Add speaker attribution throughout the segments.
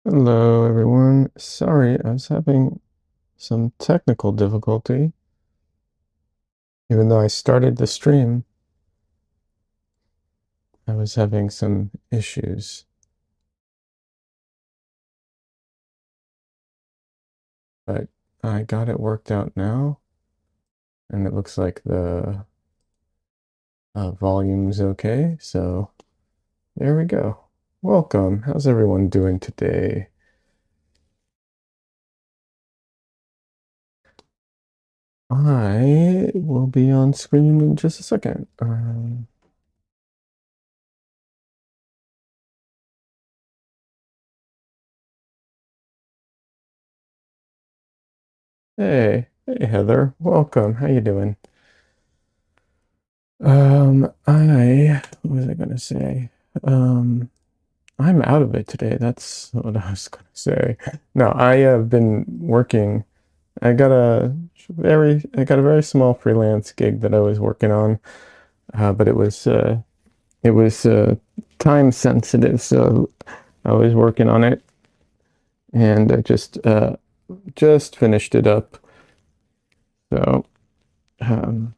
Speaker 1: Hello, everyone. Sorry, I was having some technical difficulty. Even though I started the stream, I was having some issues. But I got it worked out now, and it looks like the volume's okay. So there we go. Welcome. How's everyone doing today? I will be on screen in just a second. Hey Heather, welcome. How you doing? What was I gonna say? Um, I'm out of it today. That's what I was gonna say. No, I have been working. I got a very small freelance gig that I was working on, but it was time sensitive, so I was working on it, and I just finished it up. So, um,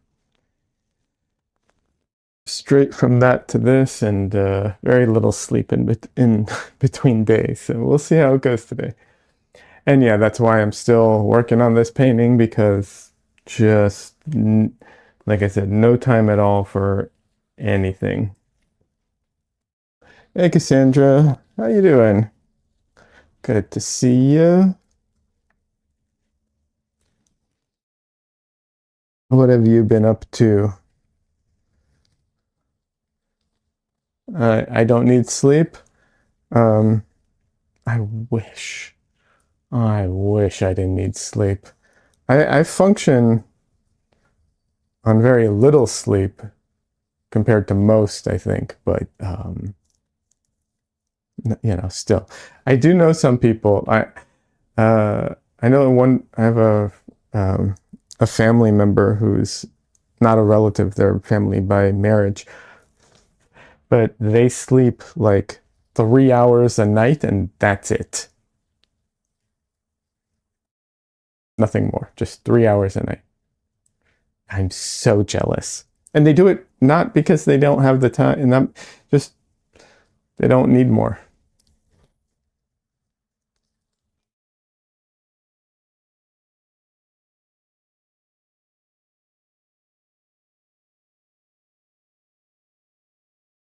Speaker 1: straight from that to this, and very little sleep in between days. So we'll see how it goes today. And yeah, that's why I'm still working on this painting, because just like I said, no time at all for anything. Hey Cassandra, how you doing? Good to see you. What have you been up to? I don't need sleep. Um, I wish. I wish I didn't need sleep. I function on very little sleep compared to most, I think, but still, I do know some people. I know I have a family member who's not a relative; they're family by marriage, but they sleep like 3 hours a night, and that's it. Nothing more, just 3 hours a night. I'm so jealous. And they do it not because they don't have the time, and I'm just they don't need more.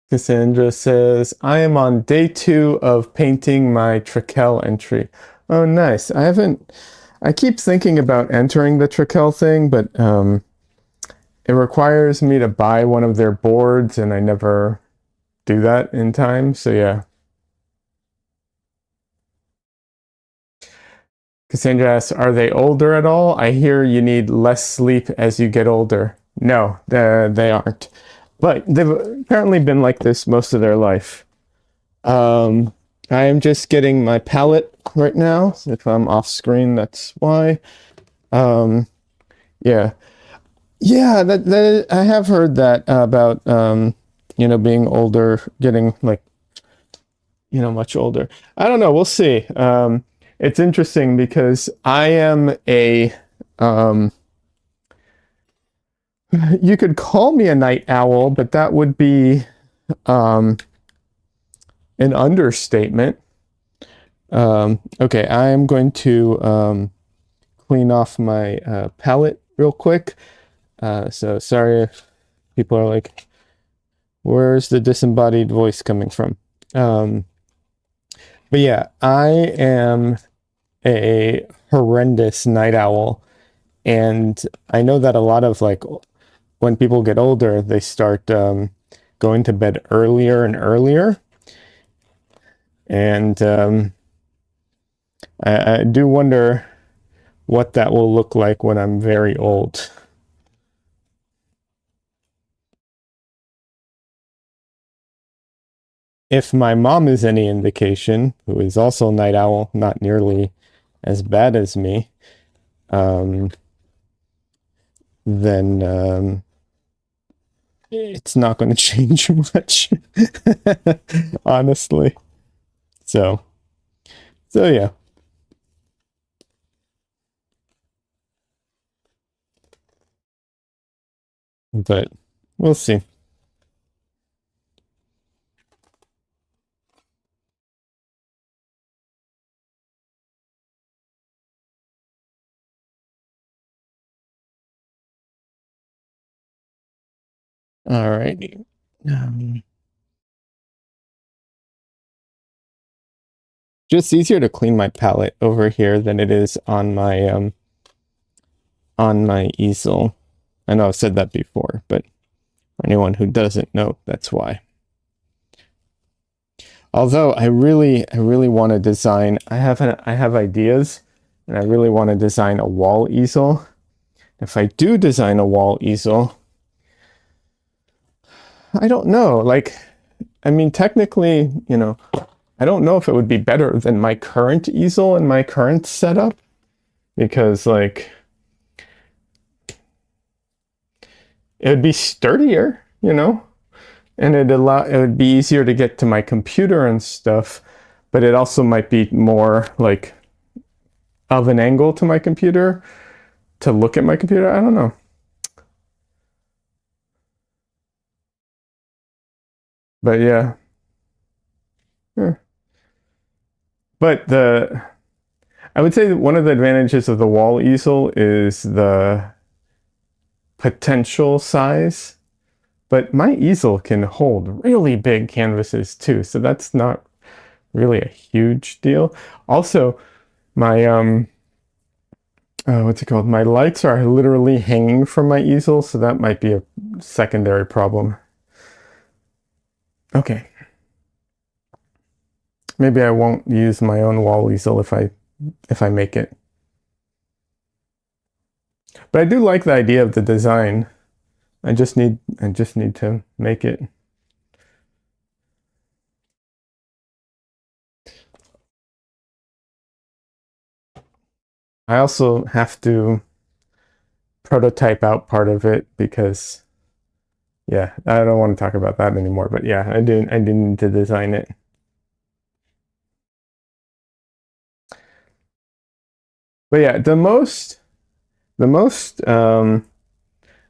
Speaker 1: Cassandra says, I am on day 2 of painting my Trakell entry. Oh, nice. I keep thinking about entering the Trakell thing, but it requires me to buy one of their boards, and I never do that in time. So yeah. Cassandra asks, are they older at all? I hear you need less sleep as you get older. No, they aren't. But they've apparently been like this most of their life. I am just getting my palette right now. If I'm off screen, that's why. Um, yeah, yeah. That I have heard that about being older, getting like much older. I don't know. We'll see. It's interesting because I am a you could call me a night owl, but that would be um an understatement. Okay, I am going to clean off my palette real quick. So sorry if people are like, where's the disembodied voice coming from? But yeah, I am a horrendous night owl. And I know that a lot of like when people get older, they start going to bed earlier and earlier. And I do wonder what that will look like when I'm very old. If my mom is any indication, who is also a night owl, not nearly as bad as me, um, then it's not going to change much, honestly. So So yeah. But we'll see. All righty. Just easier to clean my palette over here than it is on my easel. I know I've said that before, but for anyone who doesn't know, that's why. Although I really want to design, I have ideas, and I really want to design a wall easel. If I do design a wall easel, I don't know. Like, I mean, technically, you know, I don't know if it would be better than my current easel and my current setup, because like it would be sturdier, you know, and it would be easier to get to my computer and stuff, but it also might be more like of an angle to my computer to look at my computer. I don't know. But yeah. Yeah. But I would say that one of the advantages of the wall easel is the potential size. But my easel can hold really big canvases too, so that's not really a huge deal. Also, my what's it called? My lights are literally hanging from my easel, so that might be a secondary problem. Okay. Maybe I won't use my own wall easel if I make it. But I do like the idea of the design. I just need to make it. I also have to prototype out part of it because yeah, I don't want to talk about that anymore, but yeah, I did need to design it. But yeah, the most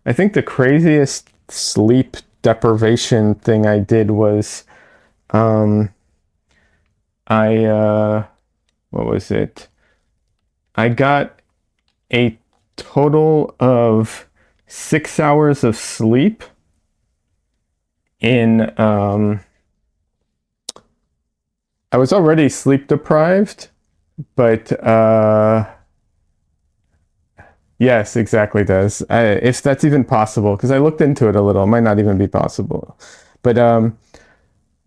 Speaker 1: I think the craziest sleep deprivation thing I did was I what was it? I got a total of 6 hours of sleep in I was already sleep deprived, but yes, exactly, Des. If that's even possible, because I looked into it a little, it might not even be possible. But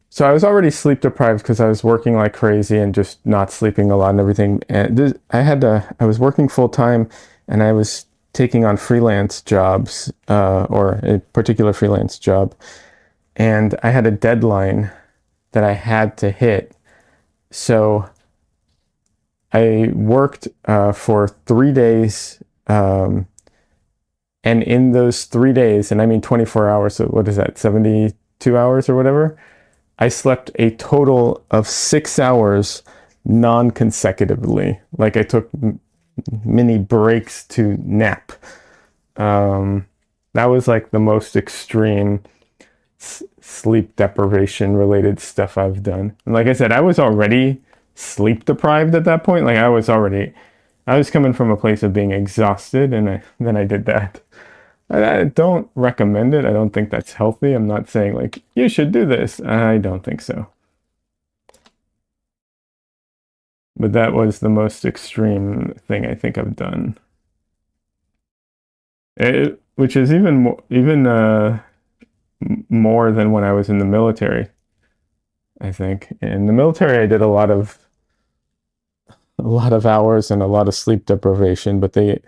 Speaker 1: so I was already sleep deprived because I was working like crazy and just not sleeping a lot and everything. And I was working full time, and I was taking on freelance jobs, or a particular freelance job, and I had a deadline that I had to hit. So I worked for 3 days. And in those 3 days, and I mean 24 hours, so what is that, 72 hours or whatever? I slept a total of 6 hours non-consecutively. Like I took mini breaks to nap. That was like the most extreme sleep deprivation related stuff I've done. And like I said, I was already sleep deprived at that point. Like I was coming from a place of being exhausted, and then I did that. I don't recommend it. I don't think that's healthy. I'm not saying like you should do this. I don't think so. But that was the most extreme thing I think I've done. Which is more than when I was in the military, I think. In the military, I did a lot of hours and a lot of sleep deprivation, but they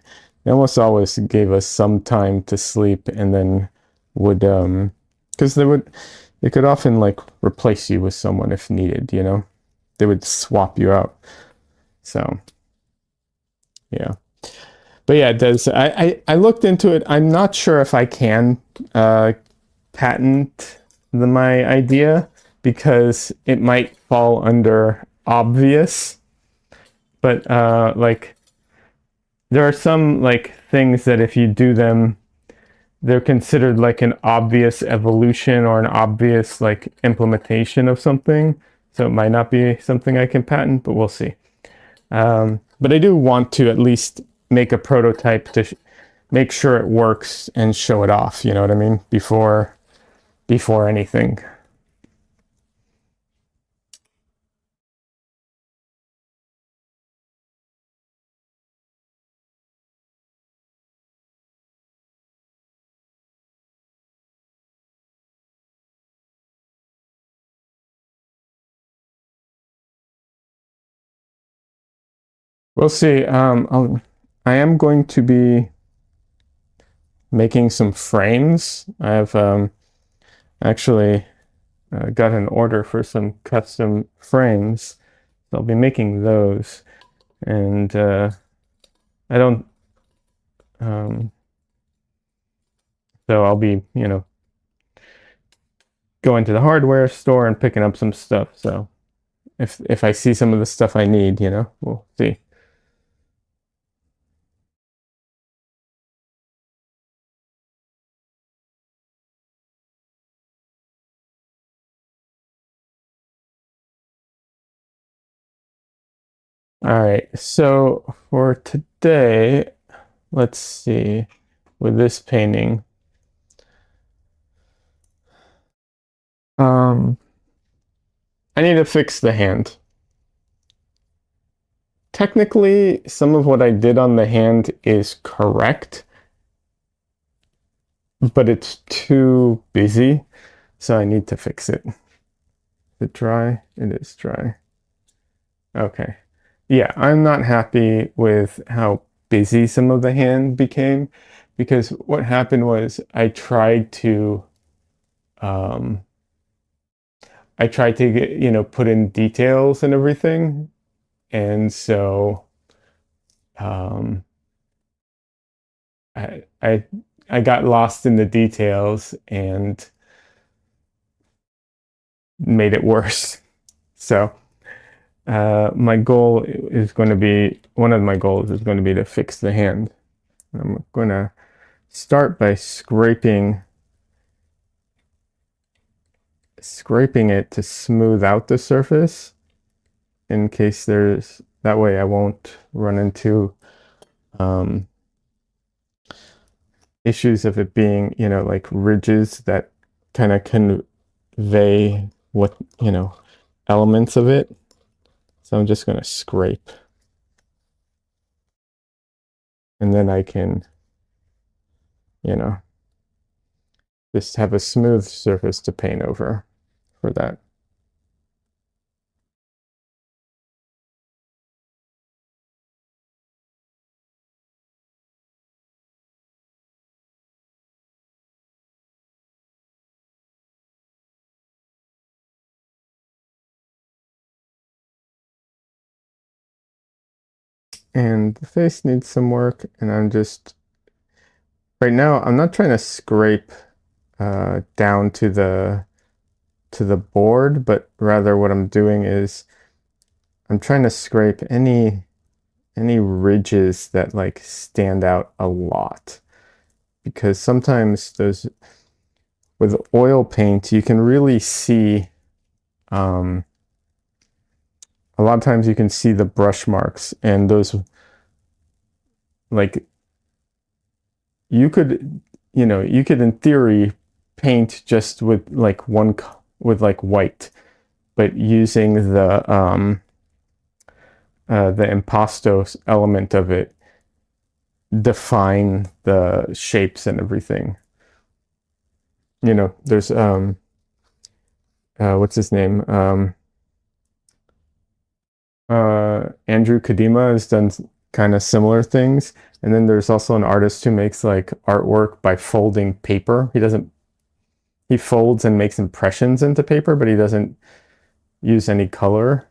Speaker 1: almost always gave us some time to sleep, and then would because they could often like replace you with someone if needed, you know. They would swap you out. So yeah. But yeah, it does. I looked into it. I'm not sure if I can patent my idea, because it might fall under obvious. But like there are some like things that if you do them, they're considered like an obvious evolution or an obvious like implementation of something. So it might not be something I can patent, but we'll see. But I do want to at least make a prototype to make sure it works and show it off. You know what I mean? Before anything. We'll see. I am going to be making some frames. I've actually got an order for some custom frames. So I'll be making those. And I don't, um, so I'll be, going to the hardware store and picking up some stuff. So if I see some of the stuff I need, we'll see. All right, so for today, let's see, with this painting, I need to fix the hand. Technically, some of what I did on the hand is correct, but it's too busy, so I need to fix it. Is it dry? It is dry. Okay. Yeah, I'm not happy with how busy some of the hand became because what happened was um I tried to get, put in details and everything. And so um I I I got lost in the details and made it worse. So my goal is going to be one of my goals is going to be to fix the hand. I'm going to start by scraping it to smooth out the surface in case there's that way I won't run into issues of it being, like ridges that kind of convey what, elements of it. So I'm just going to scrape. And then I can, just have a smooth surface to paint over for that. And the face needs some work, and right now, I'm not trying to scrape down to the board, but rather what I'm doing is I'm trying to scrape any ridges that like stand out a lot. Because sometimes with oil paint, you can really see, a lot of times you can see the brush marks and those, like, you could in theory paint just with like with white, but using the impasto element of it, define the shapes and everything. There's what's his name? Andrew Kadima has done kind of similar things. And then there's also an artist who makes like artwork by folding paper. He folds and makes impressions into paper, but he doesn't use any color,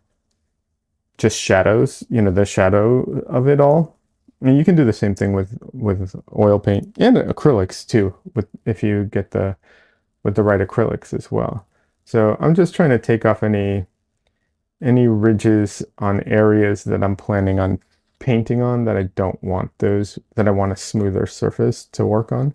Speaker 1: just shadows, the shadow of it all. I mean, you can do the same thing with oil paint and acrylics too, if you get with the right acrylics as well. So I'm just trying to take off any any ridges on areas that I'm planning on painting on that I don't want those, that I want a smoother surface to work on.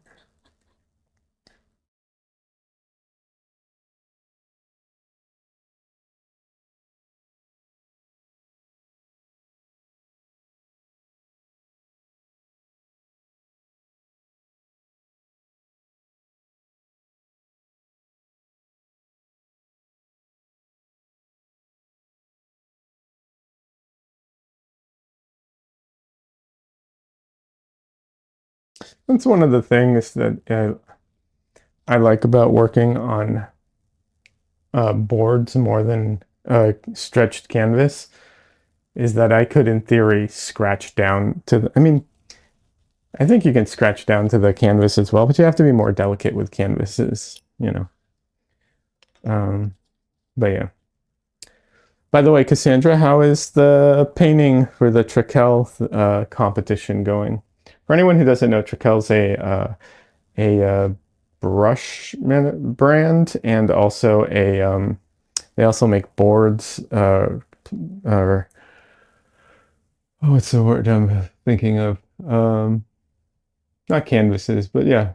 Speaker 1: That's one of the things that I like about working on boards more than stretched canvas, is that I could, in theory, scratch down to the, I mean, I think you can scratch down to the canvas as well, but you have to be more delicate with canvases, you know. But yeah. By the way, Cassandra, how is the painting for the Trakell competition going? For anyone who doesn't know, Trakell's a brush brand, and also they also make boards. Or oh, what's the word I'm thinking of? Not canvases, but yeah,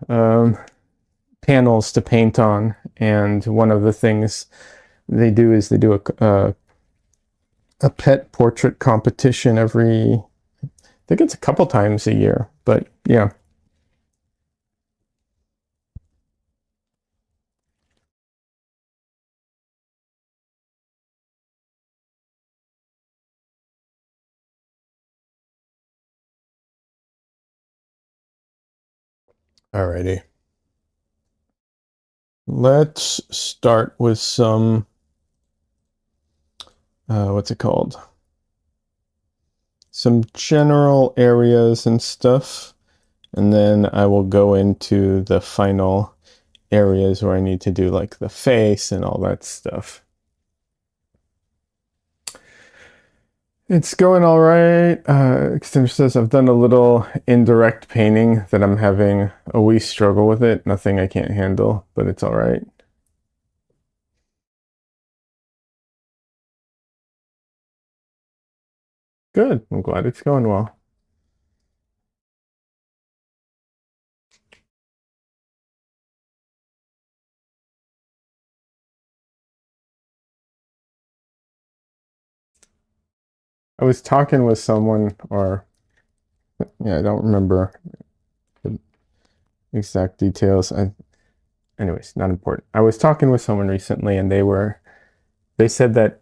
Speaker 1: panels to paint on. And one of the things they do is they do a pet portrait competition every, I think it's a couple times a year, but yeah. Alrighty. Let's start with some, what's it called? Some general areas and stuff. And then I will go into the final areas where I need to do like the face and all that stuff. It's going all right. Extender says I've done a little indirect painting that I'm having a wee struggle with it. Nothing I can't handle, but it's all right. Good. I'm glad it's going well. I was talking with someone, or yeah, I don't remember the exact details. Anyways, not important. I was talking with someone recently, and they said that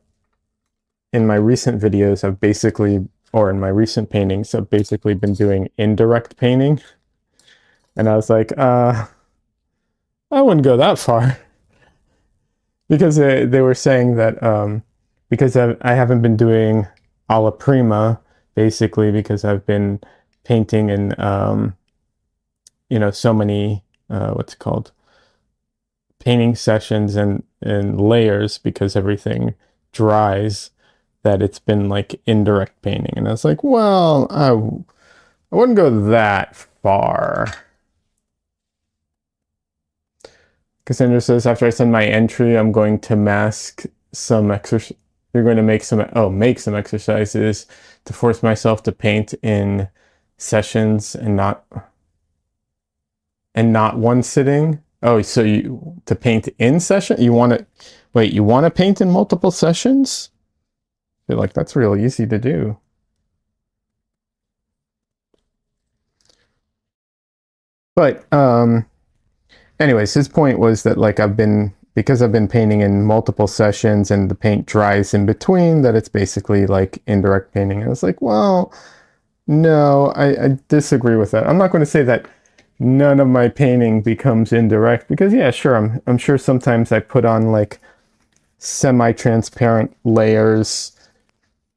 Speaker 1: in my recent videos, I've basically, or in my recent paintings, I've basically been doing indirect painting. And I was like, I wouldn't go that far. Because they were saying that because I haven't been doing alla prima, basically because I've been painting in, you know, so many, what's it called? Painting sessions and layers, because everything dries, that it's been like indirect painting. And I was like, well, I wouldn't go that far. Cassandra says, after I send my entry, I'm going to mask some exercise. You're going to make some exercises to force myself to paint in sessions and not one sitting. Oh, so you to paint in session? You want to wait, you want to paint in multiple sessions? I feel like that's real easy to do. But anyways, his point was that like because I've been painting in multiple sessions and the paint dries in between, that it's basically like indirect painting. And I was like, well, no, I disagree with that. I'm not going to say that none of my painting becomes indirect, because yeah, sure, I'm sure sometimes I put on like semi-transparent layers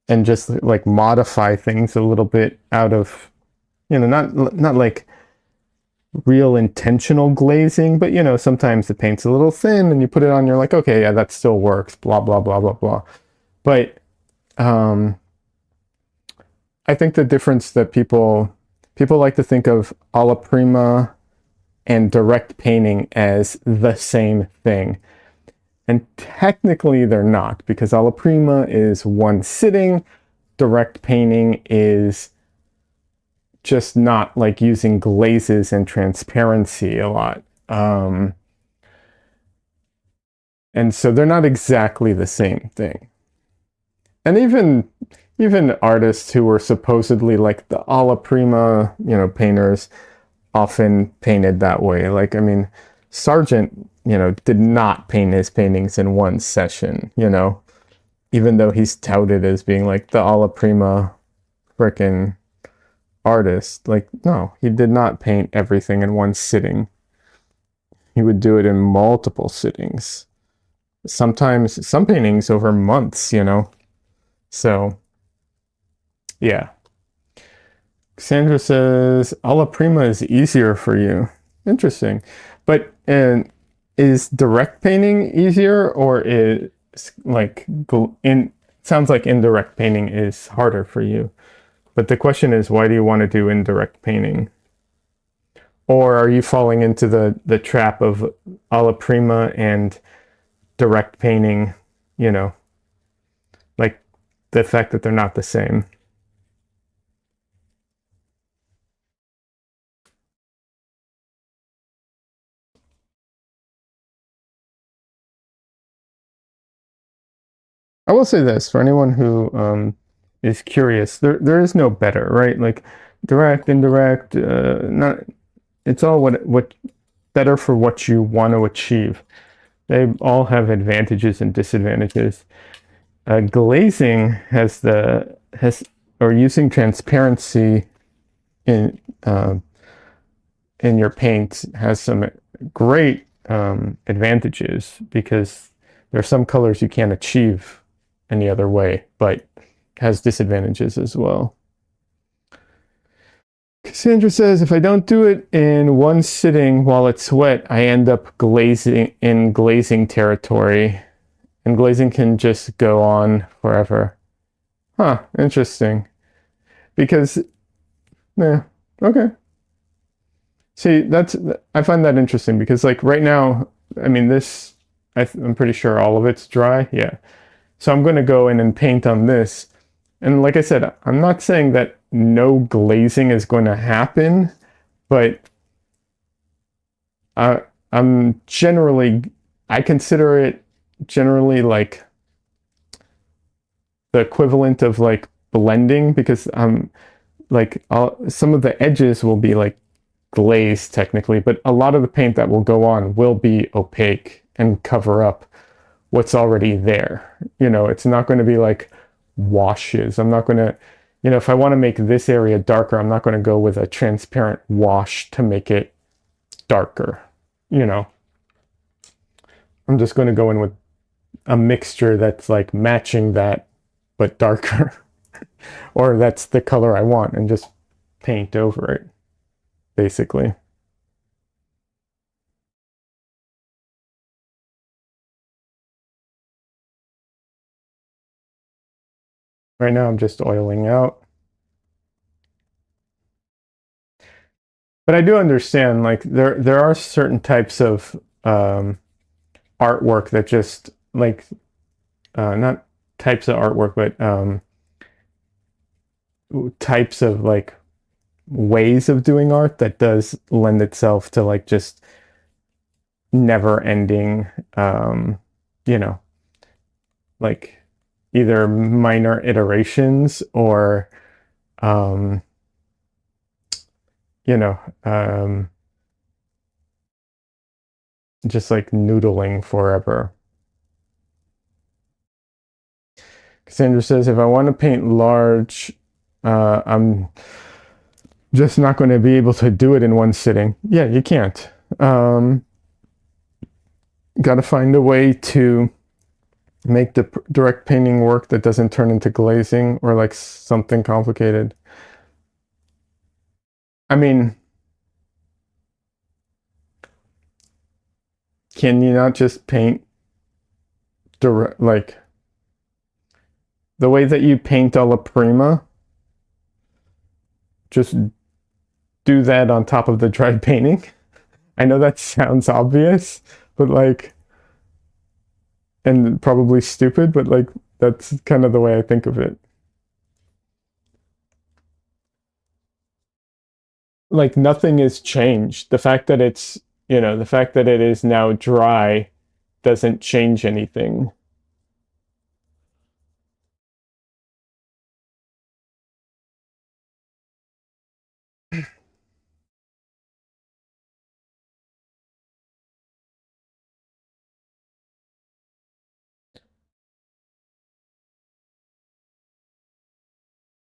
Speaker 1: and just like modify things a little bit out of, you know, not like real intentional glazing, but you know, sometimes the paint's a little thin and you put it on, you're like, okay, yeah, that still works, blah, blah, blah, blah, blah. But I think the difference that people like to think of alla prima and direct painting as the same thing. And technically they're not, because alla prima is one sitting, direct painting is just not like using glazes and transparency a lot. And so they're not exactly the same thing. And even artists who were supposedly like the alla prima, painters often painted that way. Like, I mean, Sargent, did not paint his paintings in one session, even though he's touted as being like the alla prima frickin' artist. Like, no, he did not paint everything in one sitting. He would do it in multiple sittings. Sometimes some paintings over months, So, yeah. Sandra says alla prima is easier for you. Interesting. But is direct painting easier, or is like sounds like indirect painting is harder for you? But the question is, why do you want to do indirect painting? Or are you falling into the trap of alla prima and direct painting, like the fact that they're not the same? I will say this for anyone who is curious, there is no better, right? Like direct, indirect, not. It's all what better for what you want to achieve. They all have advantages and disadvantages. Glazing has or using transparency in in your paint has some great advantages, because there are some colors you can't achieve any other way, but has disadvantages as well. Cassandra says, if I don't do it in one sitting while it's wet, I end up glazing in glazing territory, and glazing can just go on forever. Huh, interesting. Because, yeah, okay. See, I find that interesting, because like right now, I mean, I'm pretty sure all of it's dry. Yeah. So I'm going to go in and paint on this. And like I said, I'm not saying that no glazing is going to happen, but I'm generally, I consider it generally like the equivalent of like blending, because like some of the edges will be like glazed technically, but a lot of the paint that will go on will be opaque and cover up what's already there. It's not going to be like washes. I'm not going to, if I want to make this area darker, I'm not going to go with a transparent wash to make it darker. I'm just going to go in with a mixture that's like matching that, but darker, or that's the color I want, and just paint over it, basically. Right now I'm just oiling out. But I do understand, like there are certain types of artwork that just like not types of artwork, but types of like ways of doing art that does lend itself to like just never ending, you know, like either minor iterations or um, you know, just like noodling forever. Cassandra says, if I want to paint large, I'm just not going to be able to do it in one sitting. Yeah, you can't. Got to find a way to make the direct painting work that doesn't turn into glazing or like something complicated. I mean, can you not just paint direct, like the way that you paint alla prima? Just do that on top of the dried painting? I know that sounds obvious, but like, and probably stupid, but like that's kind of the way I think of it. Like nothing has changed. The fact that it's, the fact that it is now dry doesn't change anything.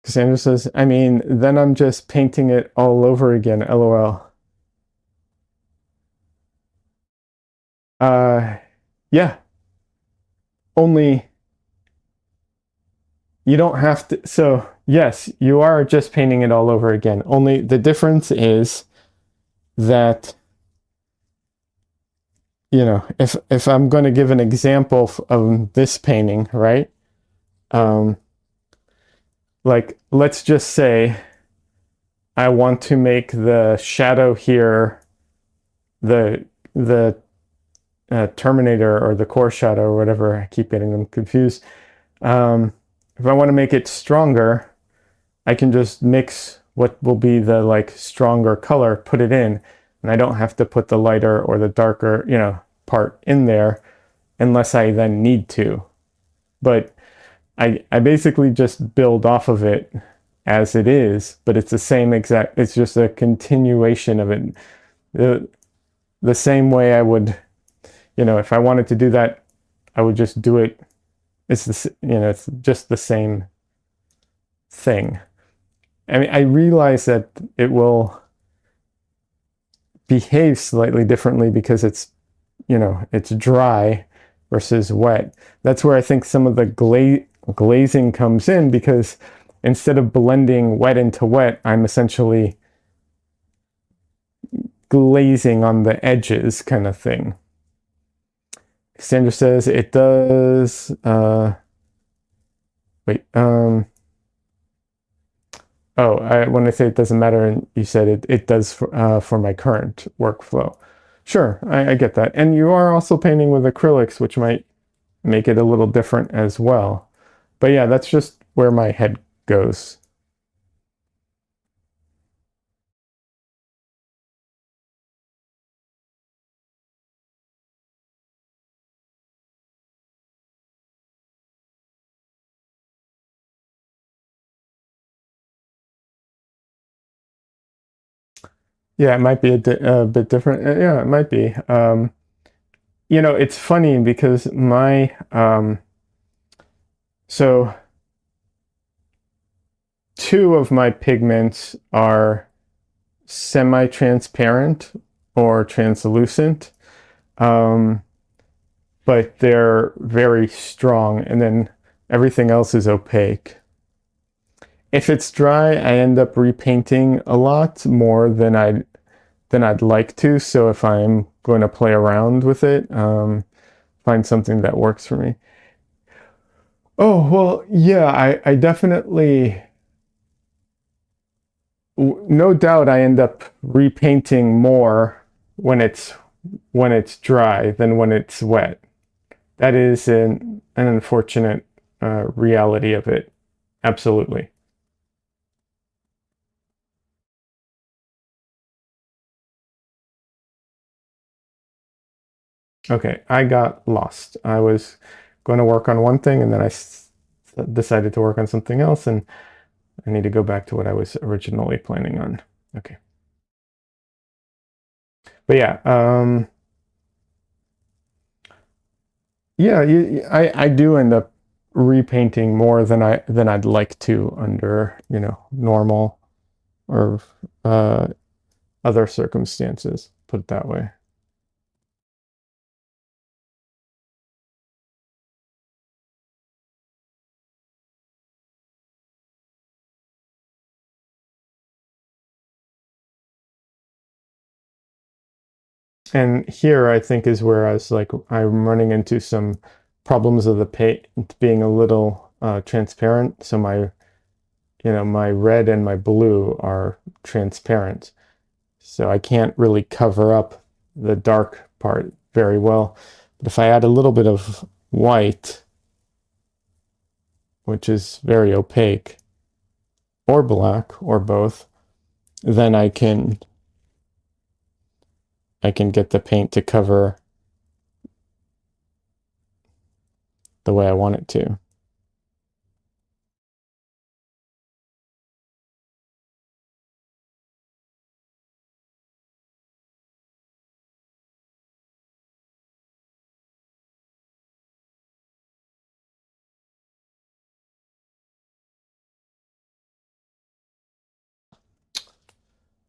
Speaker 1: Cassandra says, I mean, then I'm just painting it all over again, lol. Uh, yeah, only you don't have to. So, yes, you are just painting it all over again. Only the difference is that, if I'm going to give an example of this painting, right? Um, like, let's just say I want to make the shadow here the Terminator or the core shadow or whatever. I keep getting them confused. If I want to make it stronger, I can just mix what will be the like stronger color, put it in, and I don't have to put the lighter or the darker, part in there unless I then need to. But I basically just build off of it as it is, but it's the same exact, it's just a continuation of it. The same way I would, if I wanted to do that, I would just do it. It's just the same thing. I mean, I realize that it will behave slightly differently because it's dry versus wet. That's where I think some of the glazing comes in, because instead of blending wet into wet, I'm essentially glazing on the edges kind of thing. Sandra says it does. Wait. When I say it doesn't matter, and you said it does for my current workflow. Sure, I get that. And you are also painting with acrylics, which might make it a little different as well. But yeah, that's just where my head goes. Yeah, it might be a bit different. Yeah, it might be. It's funny because so two of my pigments are semi-transparent or translucent, but they're very strong, and then everything else is opaque. If it's dry, I end up repainting a lot more than I'd like to. So if I'm going to play around with it, find something that works for me. Oh, well, yeah, I definitely, no doubt I end up repainting more when it's dry than when it's wet. That is an unfortunate reality of it. Absolutely. Okay, I got lost. I was going to work on one thing and then decided to work on something else, and I need to go back to what I was originally planning on. Okay. But yeah, yeah, I do end up repainting more than I'd like to under, normal or uh, other circumstances, put it that way. And here I think is where I'm running into some problems of the paint being a little transparent. So my red and my blue are transparent. So I can't really cover up the dark part very well. But if I add a little bit of white, which is very opaque, or black, or both, then I can get the paint to cover the way I want it to.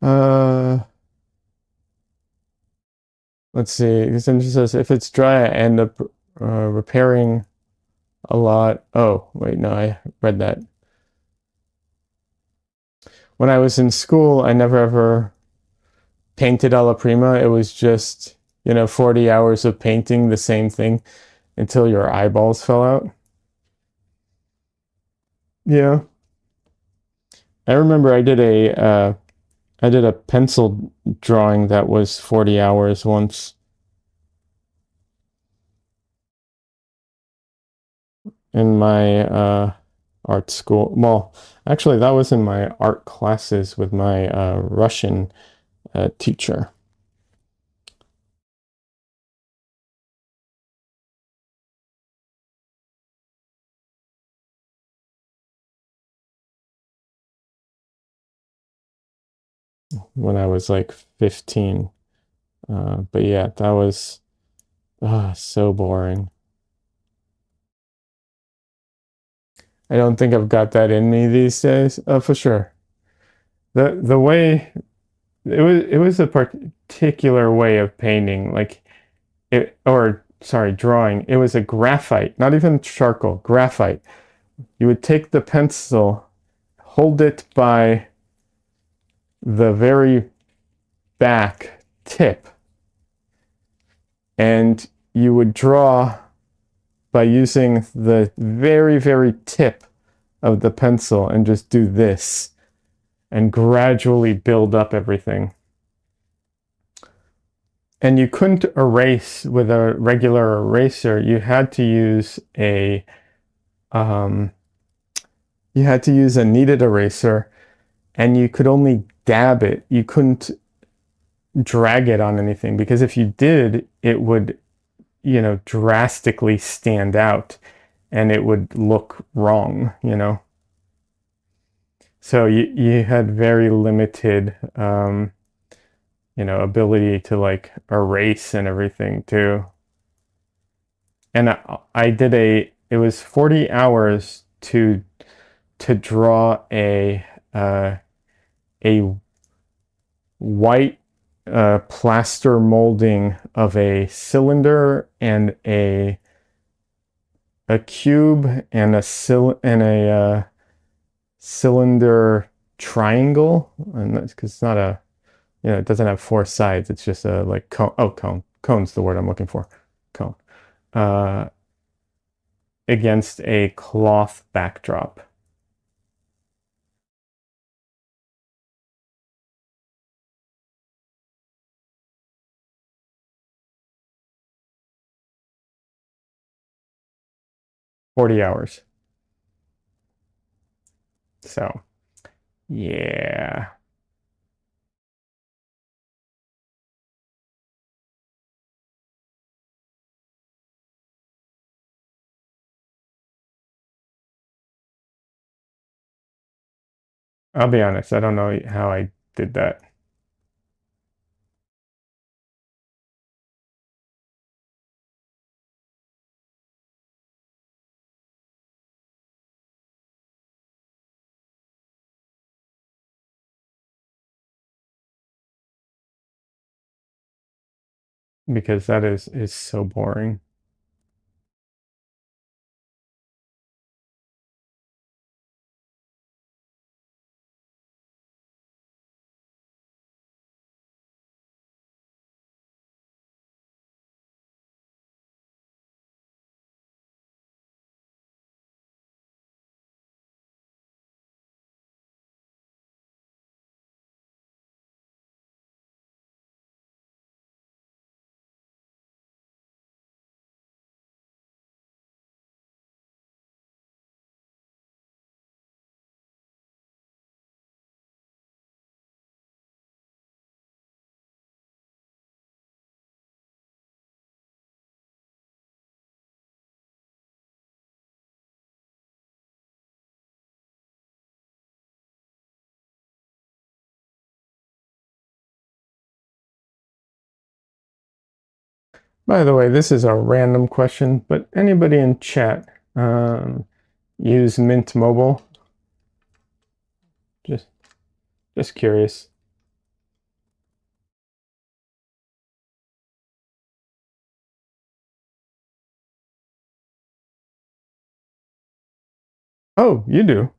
Speaker 1: Uh, let's see. This says if it's dry, I end up repairing a lot. Oh, wait, no, I read that. When I was in school, I never ever painted alla prima. It was just, 40 hours of painting the same thing until your eyeballs fell out. Yeah. I remember I did a pencil drawing that was 40 hours once in my art school. Well, actually, that was in my art classes with my Russian teacher. When I was like 15. But yeah, that was so boring. I don't think I've got that in me these days. For sure. The way it was a particular way of painting, like it, or sorry, drawing. It was a graphite, not even charcoal, graphite. You would take the pencil, hold it by the very back tip, and you would draw by using the very, very tip of the pencil and just do this and gradually build up everything. And you couldn't erase with a regular eraser. You had to use um, a kneaded eraser, and you could only dab it. You couldn't drag it on anything, because if you did, it would, drastically stand out and it would look wrong. So you had very limited, ability to like erase and everything too. And I did it was 40 hours to draw a white plaster molding of a cylinder and a cube and a cylinder triangle, and that's because it's not it doesn't have four sides. It's just a like cone. Oh, cone. Cone's the word I'm looking for. Cone. Uh, Against a cloth backdrop. 40 hours. So, yeah. I'll be honest, I don't know how I did that. Because that is so boring. By the way, this is a random question, but anybody in chat use Mint Mobile? Just just curious. Oh, you do.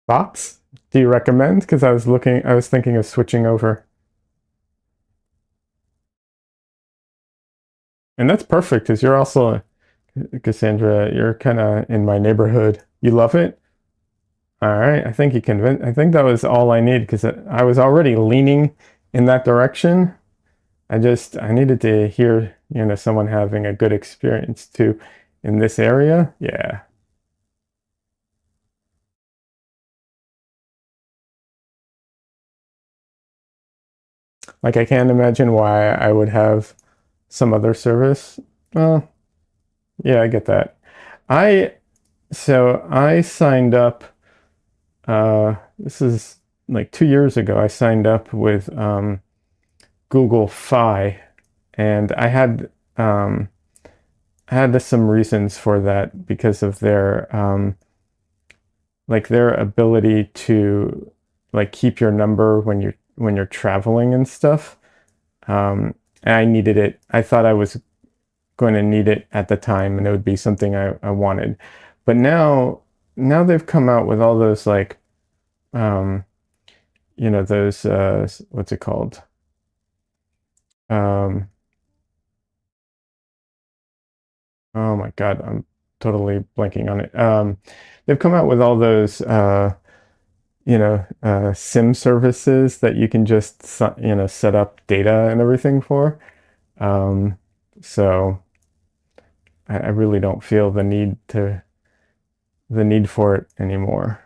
Speaker 1: Box? Do you recommend? Because I was thinking of switching over. And that's perfect because you're also, Cassandra, you're kind of in my neighborhood. You love it? All right. I think you convinced, I think that was all I need because I was already leaning in that direction. I needed to hear, someone having a good experience too in this area. Yeah. Like I can't imagine why I would have some other service. Well, yeah, I get that. I I signed up this is like 2 years ago. I signed up with Google Fi, and I had some reasons for that because of their like their ability to like keep your number when you're traveling and stuff. And I needed it. I thought I was going to need it at the time, and it would be something I wanted. But now they've come out with all those like um, those what's it called? Um, oh my God, I'm totally blanking on it. They've come out with all those SIM services that you can just set up data and everything for. Um, so I really don't feel the need for it anymore.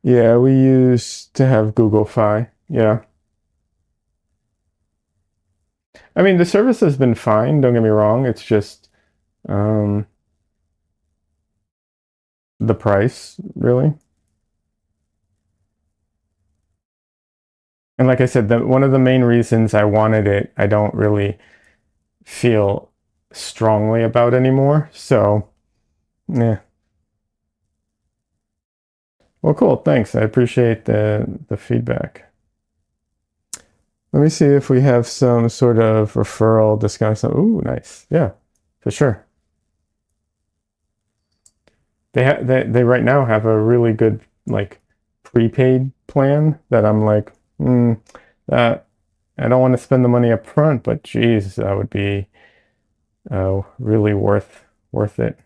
Speaker 1: Yeah, we used to have Google Fi. Yeah. I mean, the service has been fine, don't get me wrong. It's just um, the price, really. And like I said, one of the main reasons I wanted it, I don't really feel strongly about anymore. So, yeah. Well, cool. Thanks. I appreciate the feedback. Let me see if we have some sort of referral discount. Ooh, nice. Yeah, for sure. They right now have a really good like prepaid plan that I'm like, that I don't want to spend the money up front, but geez, that would be really worth it.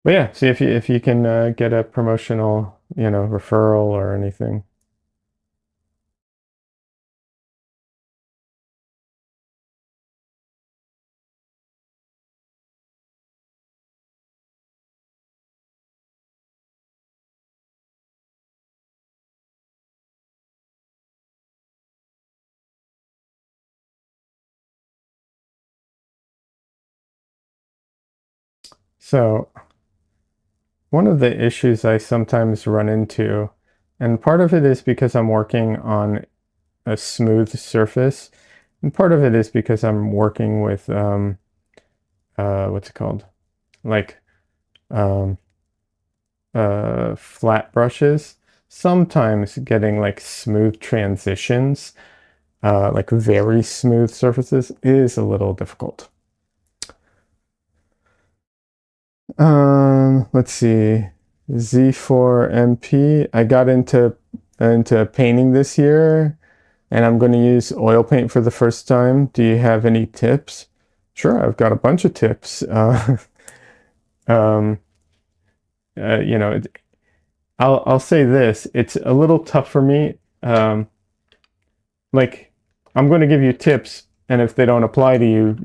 Speaker 1: But yeah, see if you can get a promotional, referral or anything. So one of the issues I sometimes run into, and part of it is because I'm working on a smooth surface, and part of it is because I'm working with what's it called? Like um, flat brushes. Sometimes getting like smooth transitions, like very smooth surfaces, is a little difficult. Let's see. Z4MP. I got into painting this year, and I'm going to use oil paint for the first time. Do you have any tips? Sure, I've got a bunch of tips. Um, you know, I'll say this: it's a little tough for me. Like, I'm going to give you tips, and if they don't apply to you,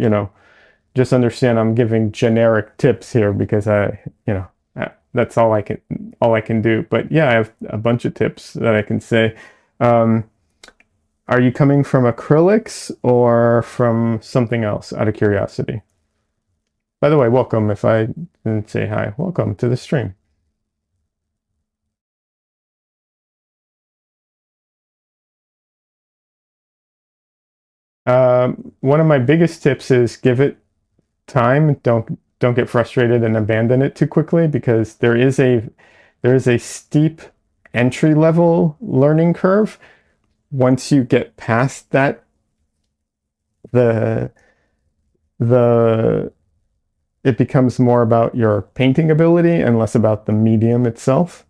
Speaker 1: just understand I'm giving generic tips here because that's all I can do. But yeah, I have a bunch of tips that I can say. Are you coming from acrylics or from something else, out of curiosity? By the way, welcome. If I didn't say hi, welcome to the stream. One of my biggest tips is give it time. Don't get frustrated and abandon it too quickly, because there is a steep entry level learning curve. Once you get past that, the it becomes more about your painting ability and less about the medium itself.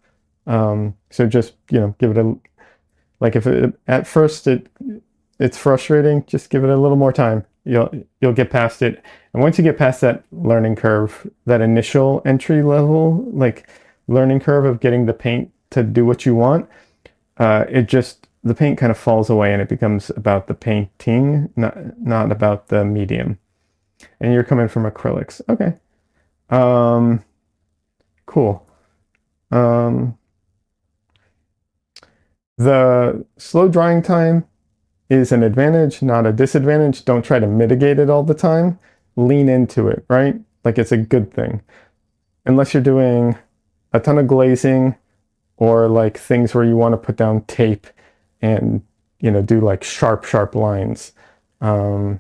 Speaker 1: So just, give it a, like, if at first it's frustrating, just give it a little more time. You'll get past it. And once you get past that learning curve, that initial entry level, like, learning curve of getting the paint to do what you want, the paint kind of falls away and it becomes about the painting, not about the medium. And you're coming from acrylics. Okay. Cool. The slow drying time is an advantage, not a disadvantage. Don't try to mitigate it all the time. Lean into it, right? Like, it's a good thing. Unless you're doing a ton of glazing, or like things where you want to put down tape and, do like sharp lines, or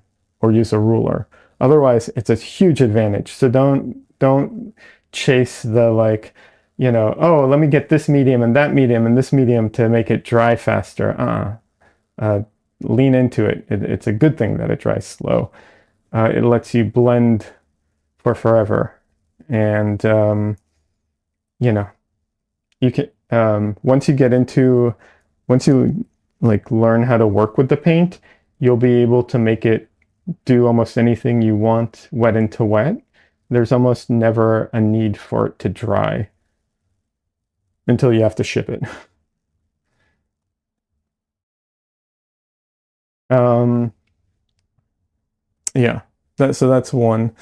Speaker 1: use a ruler. Otherwise, it's a huge advantage. So don't chase the, like, oh, let me get this medium and that medium and this medium to make it dry faster. Lean into it. It's a good thing that it dries slow. It lets you blend for forever. And, you can, once you like learn how to work with the paint, you'll be able to make it do almost anything you want wet into wet. There's almost never a need for it to dry until you have to ship it. Yeah, so that's one.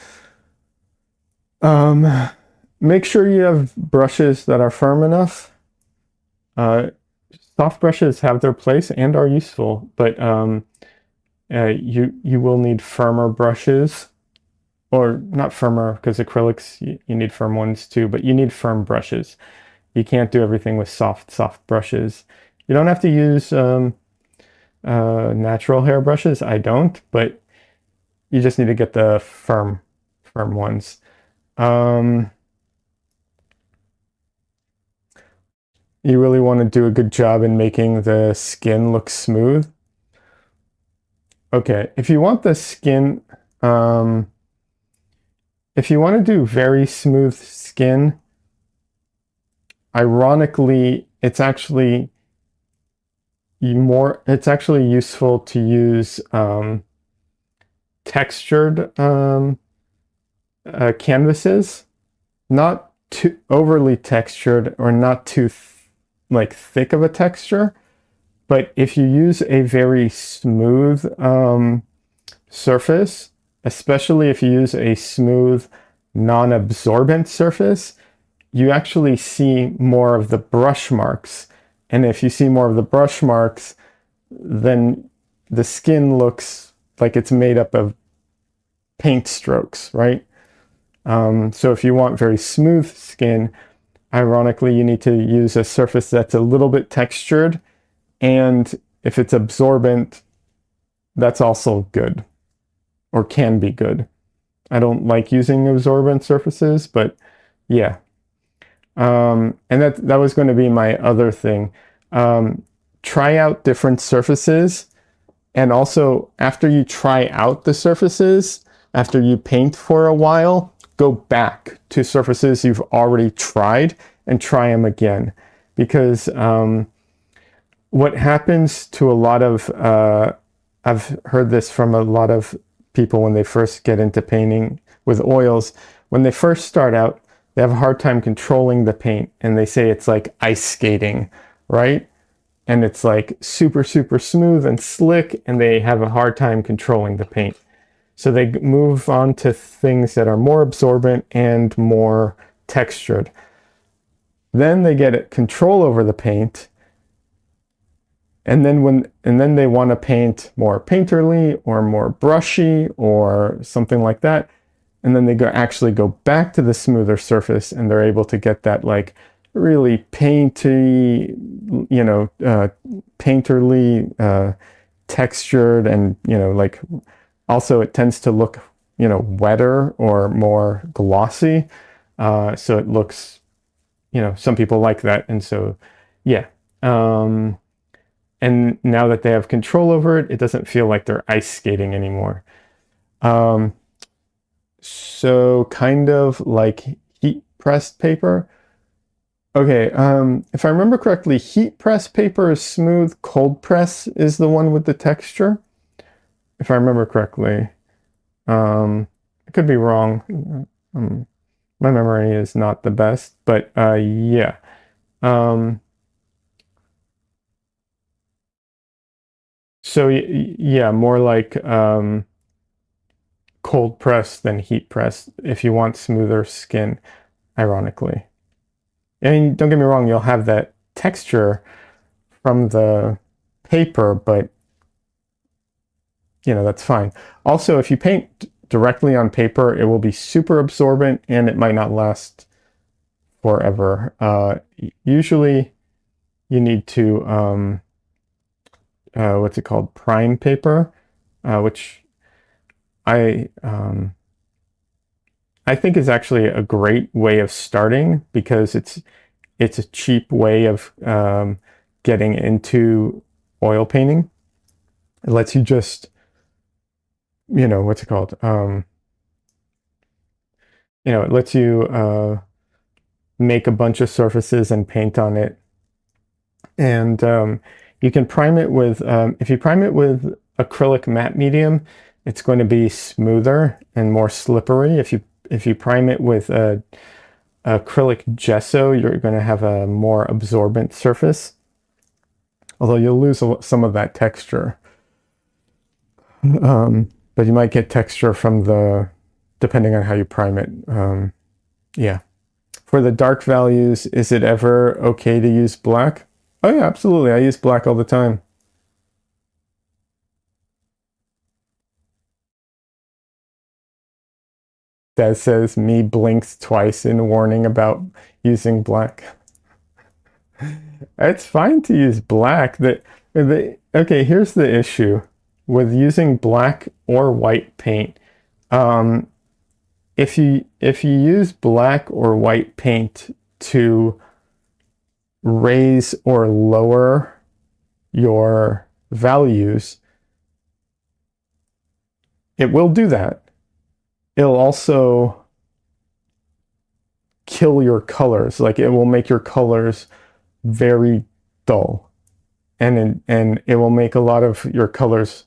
Speaker 1: Make sure you have brushes that are firm enough. Soft brushes have their place and are useful, but you will need firmer brushes, or not firmer, because acrylics, you need firm ones too, but you need firm brushes. You can't do everything with soft brushes. You don't have to use natural hair brushes. I don't, but you just need to get the firm ones. You really want to do a good job in making the skin look smooth. Okay, if you want the skin, if you want to do very smooth skin, ironically, it's actually useful to use textured canvases, not too overly textured or not too thick of a texture. But if you use a very smooth surface, especially if you use a smooth, non-absorbent surface, you actually see more of the brush marks. And if you see more of the brush marks, then the skin looks like it's made up of paint strokes, right? So if you want very smooth skin, ironically, you need to use a surface that's a little bit textured. And if it's absorbent, that's also good, or can be good. I don't like using absorbent surfaces, but yeah. And that was going to be my other thing. Try out different surfaces. And also, after you try out the surfaces, after you paint for a while, go back to surfaces you've already tried and try them again. Because what happens to a lot of, I've heard this from a lot of people when they first get into painting with oils. When they first start out, they have a hard time controlling the paint, and they say it's like ice skating, right? And it's like super smooth and slick, and they have a hard time controlling the paint. So they move on to things that are more absorbent and more textured. Then they get control over the paint, and then they want to paint more painterly or more brushy or something like that, and then they actually go back to the smoother surface, and they're able to get that like really painty, painterly, textured, and like also it tends to look wetter or more glossy, so it looks, some people like that, and so yeah. And now that they have control over it, it doesn't feel like they're ice skating anymore. Um, so kind of like heat pressed paper. Okay, if I remember correctly, heat press paper is smooth, cold press is the one with the texture. If I remember correctly. I could be wrong. My memory is not the best, but yeah. Um, so yeah, more like cold press than heat press if you want smoother skin, ironically. I mean, don't get me wrong, you'll have that texture from the paper, but that's fine. Also, if you paint directly on paper, it will be super absorbent and it might not last forever. Usually you need to, what's it called? Prime paper, which I, um, I think is actually a great way of starting because it's a cheap way of getting into oil painting. It lets you just, what's it called? It lets you make a bunch of surfaces and paint on it. And you can prime it with, if you prime it with acrylic matte medium, it's going to be smoother and more slippery. If you prime it with acrylic gesso, you're going to have a more absorbent surface, although you'll lose some of that texture. But you might get texture from depending on how you prime it. Yeah. For the dark values, is it ever okay to use black? Oh yeah, absolutely. I use black all the time. That says me blinks twice in warning about using black. It's fine to use black. Okay, here's the issue with using black or white paint. Um, if you use black or white paint to raise or lower your values, it will do that. It'll also kill your colors. Like it will make your colors very dull, and it will make a lot of your colors,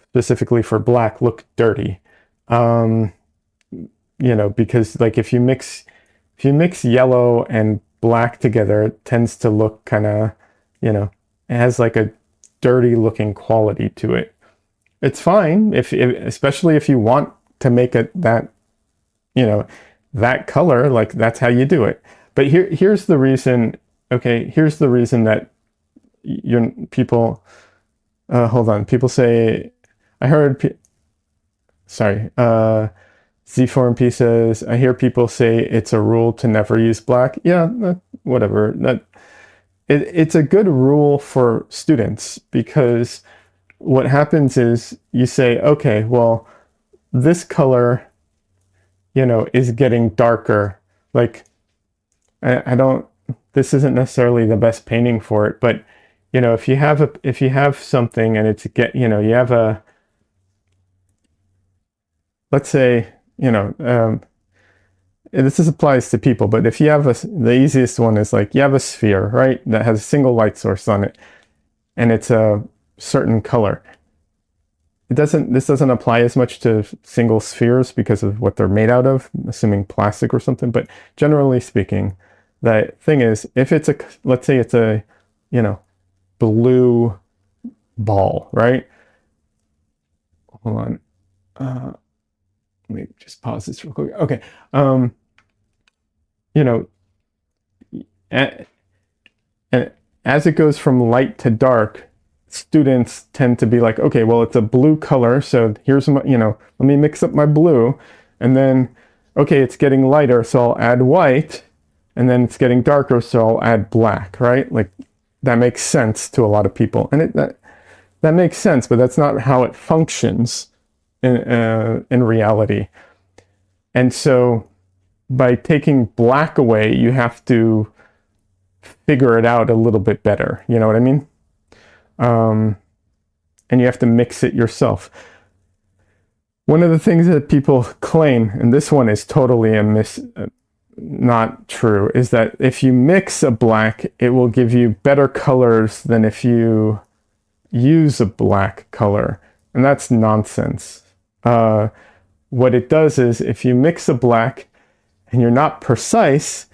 Speaker 1: specifically for black, look dirty. Um, because like if you mix yellow and black together, it tends to look kind of, it has like a dirty looking quality to it. It's fine especially if you want to make it you know, that color, like that's how you do it. But here's the reason. Okay, here's the reason that people. Hold on. People say, I heard. Sorry. Z4MP says, I hear people say it's a rule to never use black. Yeah, whatever. It's a good rule for students because what happens is you say, okay, well, this color, is getting darker. Like, I don't, this isn't necessarily the best painting for it, but, if you have something and you have let's say, this applies to people, but if you have the easiest one is like you have a sphere, right, that has a single light source on it, and it's a certain color. This doesn't apply as much to single spheres because of what they're made out of, assuming plastic or something. But generally speaking, the thing is, if let's say it's a, blue ball, right? Hold on. Let me just pause this real quick. Okay. You know, and, and as it goes from light to dark, students tend to be like, okay, well, it's a blue color, so here's my, let me mix up my blue, and then, okay, it's getting lighter, so I'll add white, and then it's getting darker, so I'll add black, right? Like, that makes sense to a lot of people, and that makes sense, but that's not how it functions in reality. And so, by taking black away, you have to figure it out a little bit better. You know what I mean? And you have to mix it yourself. One of the things that people claim, and this one is totally not true, is that if you mix a black, it will give you better colors than if you use a black color. And that's nonsense. What it does is if you mix a black and you're not precise,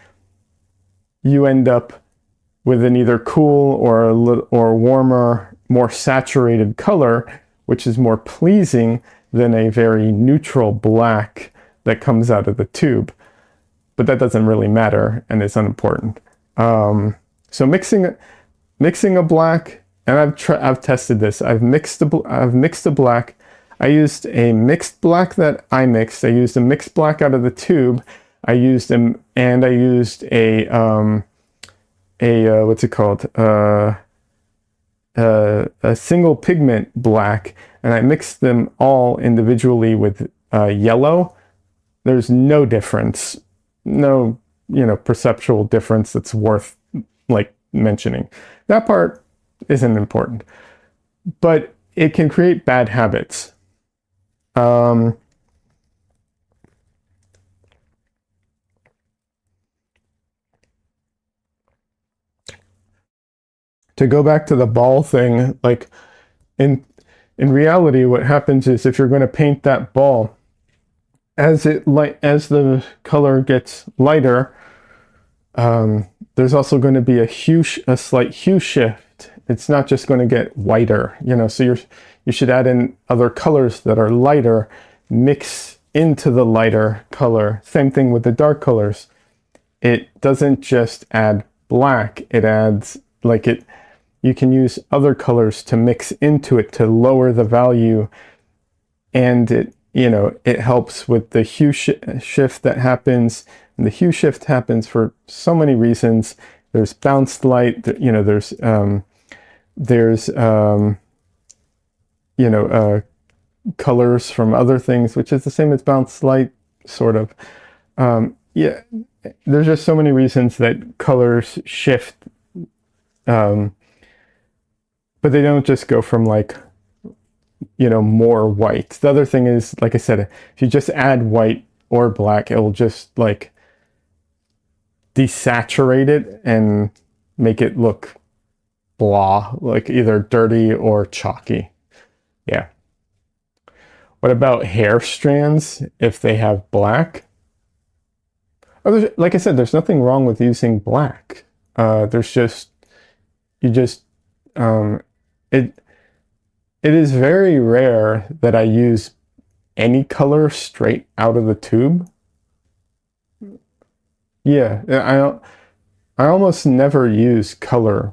Speaker 1: you end up with an either cool or warmer, more saturated color, which is more pleasing than a very neutral black that comes out of the tube. But that doesn't really matter and it's unimportant. So mixing a black, and I've tested this. I've mixed a black. I used a mixed black that I mixed. I used a mixed black out of the tube. I used a what's it called? A single pigment black, and I mixed them all individually with yellow. There's no difference, no perceptual difference that's worth like mentioning. That part isn't important, but it can create bad habits. To go back to the ball thing, like in reality, what happens is if you're going to paint that ball, as the color gets lighter, there's also going to be a slight hue shift. It's not just going to get whiter, so you should add in other colors that are lighter, mix into the lighter color. Same thing with the dark colors. It doesn't just add black, it adds you can use other colors to mix into it to lower the value, and it helps with the hue shift that happens. And the hue shift happens for so many reasons. There's bounced light, there's colors from other things, which is the same as bounced light, sort of. Yeah, there's just so many reasons that colors shift. But they don't just go from more white. The other thing is, like I said, if you just add white or black, it'll just desaturate it and make it look blah, like either dirty or chalky. Yeah. What about hair strands if they have black? Like I said, there's nothing wrong with using black. It is very rare that I use any color straight out of the tube. Yeah, I almost never use color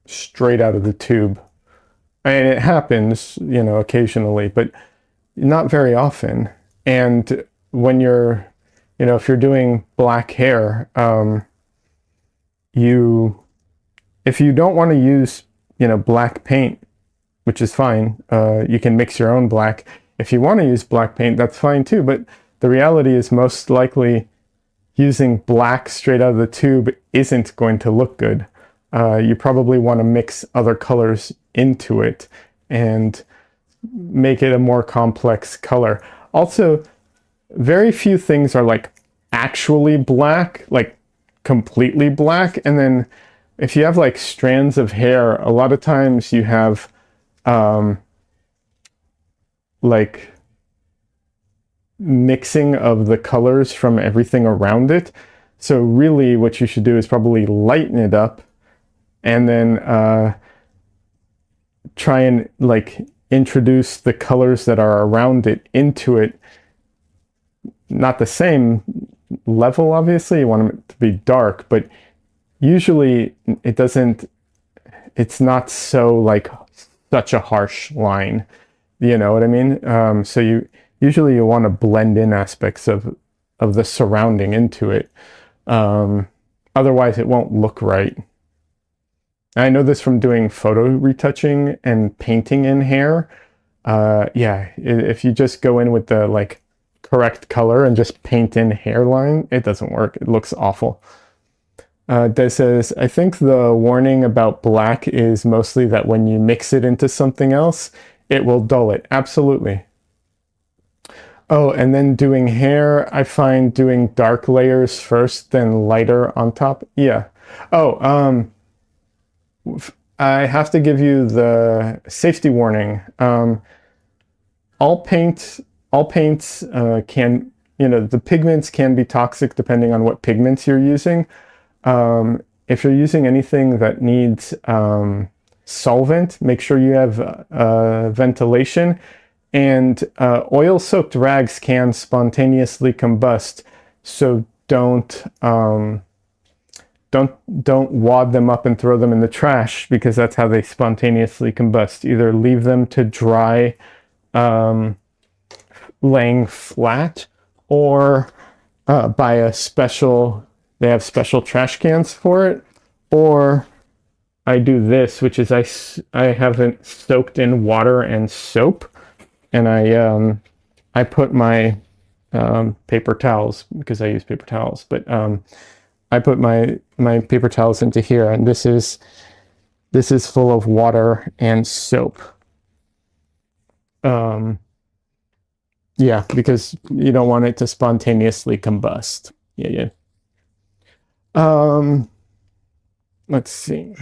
Speaker 1: straight out of the tube. And it happens, occasionally, but not very often. And when you're, if you're doing black hair, if you don't want to use, black paint, which is fine, you can mix your own black. If you want to use black paint, that's fine too. But the reality is most likely using black straight out of the tube isn't going to look good. You probably want to mix other colors into it and make it a more complex color. Also, very few things are actually black, completely black. And then if you have strands of hair, a lot of times you have mixing of the colors from everything around it. So really what you should do is probably lighten it up and then try and introduce the colors that are around it into it. Not the same level, obviously. You want them to be dark, but usually it doesn't, it's not so like such a harsh line. You know what I mean? So usually you want to blend in aspects of the surrounding into it. Otherwise it won't look right. I know this from doing photo retouching and painting in hair. Yeah, if you just go in with the like correct color and just paint in hairline, it doesn't work. It looks awful. Des says, I think the warning about black is mostly that when you mix it into something else, it will dull it. Absolutely. Oh, and then doing hair, I find doing dark layers first, then lighter on top. Yeah. Oh, I have to give you the safety warning. All paints can, the pigments can be toxic depending on what pigments you're using. If you're using anything that needs solvent, make sure you have ventilation. And oil-soaked rags can spontaneously combust, so don't wad them up and throw them in the trash, because that's how they spontaneously combust. Either leave them to dry, laying flat, or buy a special. They have special trash cans for it, or I do this, which is I have it soaked in water and soap. And I put my paper towels, because I use paper towels, but I put my paper towels into here, and this is full of water and soap. Yeah, because you don't want it to spontaneously combust. Yeah. Let's see.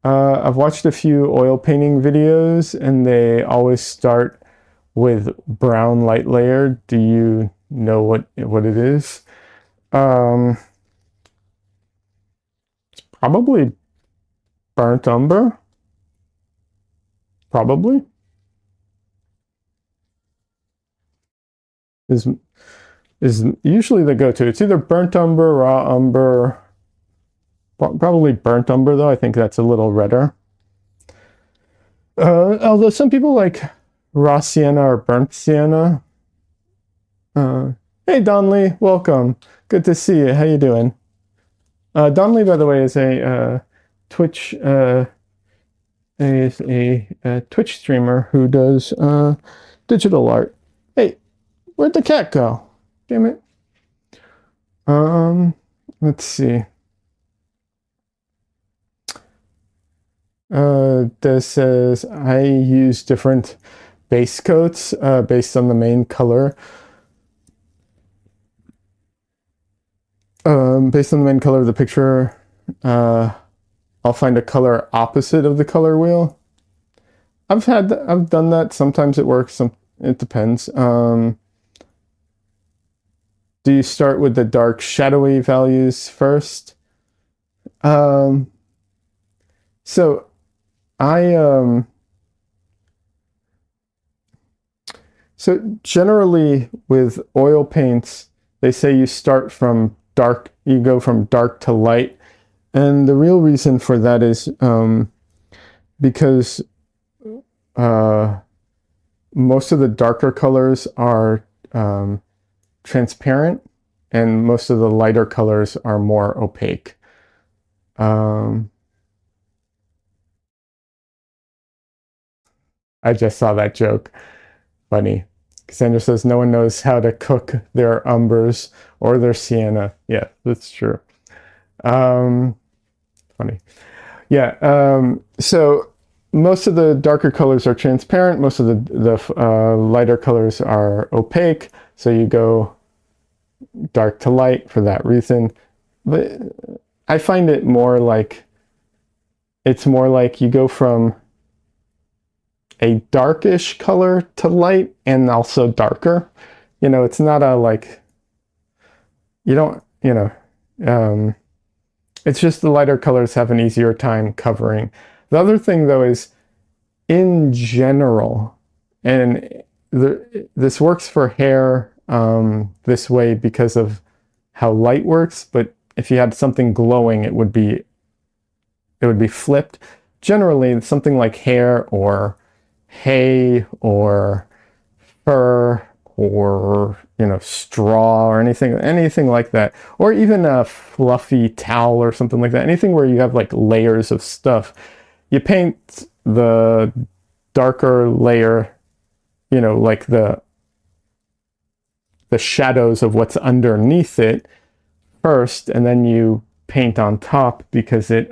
Speaker 1: I've watched a few oil painting videos, and they always start with brown light layer. Do you know what it is? It's probably burnt umber. Probably. Is usually the go-to. It's either burnt umber, raw umber. Probably burnt umber, though. I think that's a little redder. Although some people like raw sienna or burnt sienna. Hey, Donley, welcome. Good to see you. How you doing? Donley, by the way, is a Twitch Twitch streamer who does digital art. Hey, where'd the cat go? Damn it. Let's see. This says, I use different base coats based on the main color. Based on the main color of the picture, I'll find a color opposite of the color wheel. I've done that. Sometimes it works. It depends. Do you start with the dark shadowy values first? So generally with oil paints, they say you start from dark, you go from dark to light. And the real reason for that is because most of the darker colors are transparent, and most of the lighter colors are more opaque. I just saw that joke. Funny. Cassandra says no one knows how to cook their umbers or their sienna. Yeah, that's true. Funny. Yeah. So most of the darker colors are transparent. Most of the lighter colors are opaque. So you go dark to light for that reason. But I find it more like, it's more like you go from a darkish color to light and also darker. It's not a like, you don't, it's just the lighter colors have an easier time covering. The other thing though is, in general, and this works for hair this way because of how light works, but if you had something glowing, it would be flipped. Generally, something like hair or hay or fur or straw or anything like that, or even a fluffy towel or something like that, anything where you have like layers of stuff, you paint the darker layer, like the shadows of what's underneath it first, and then you paint on top because it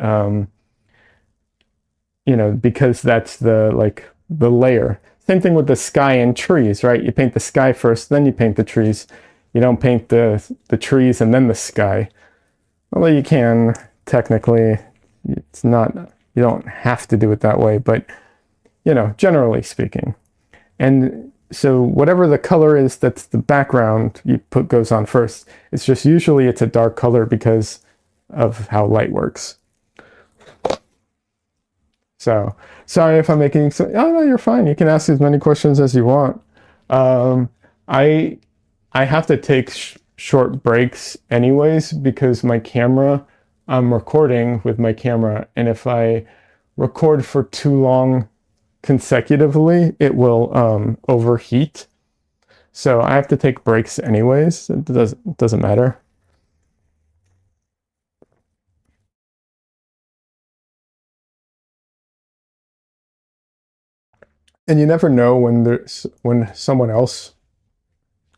Speaker 1: because that's the layer. Same thing with the sky and trees, right? You paint the sky first, then you paint the trees. You don't paint the trees and then the sky. Although you can, technically. It's not, you don't have to do it that way, but, generally speaking. And so whatever the color is that's the background you put goes on first. It's just usually it's a dark color because of how light works. So sorry if I'm making so. Oh no, you're fine. You can ask as many questions as you want. I have to take short breaks anyways because my camera. I'm recording with my camera, and if I record for too long consecutively, it will overheat. So I have to take breaks anyways. It doesn't matter. And you never know when someone else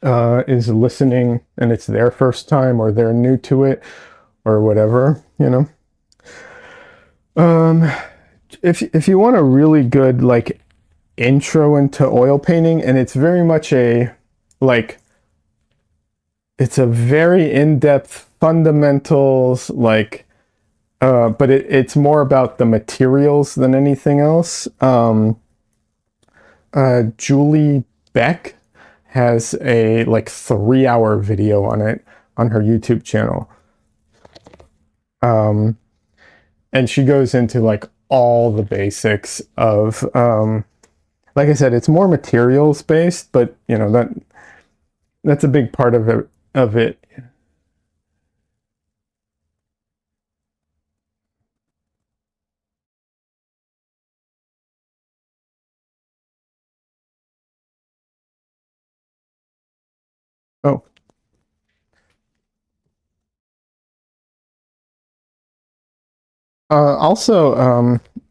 Speaker 1: is listening and it's their first time or they're new to it or whatever, If you want a really good like intro into oil painting, and it's very much it's a very in-depth fundamentals but it's more about the materials than anything else. Julie Beck has a 3-hour video on it on her YouTube channel. And she goes into all the basics of, like I said, it's more materials based, but that's a big part of it. Oh. Also,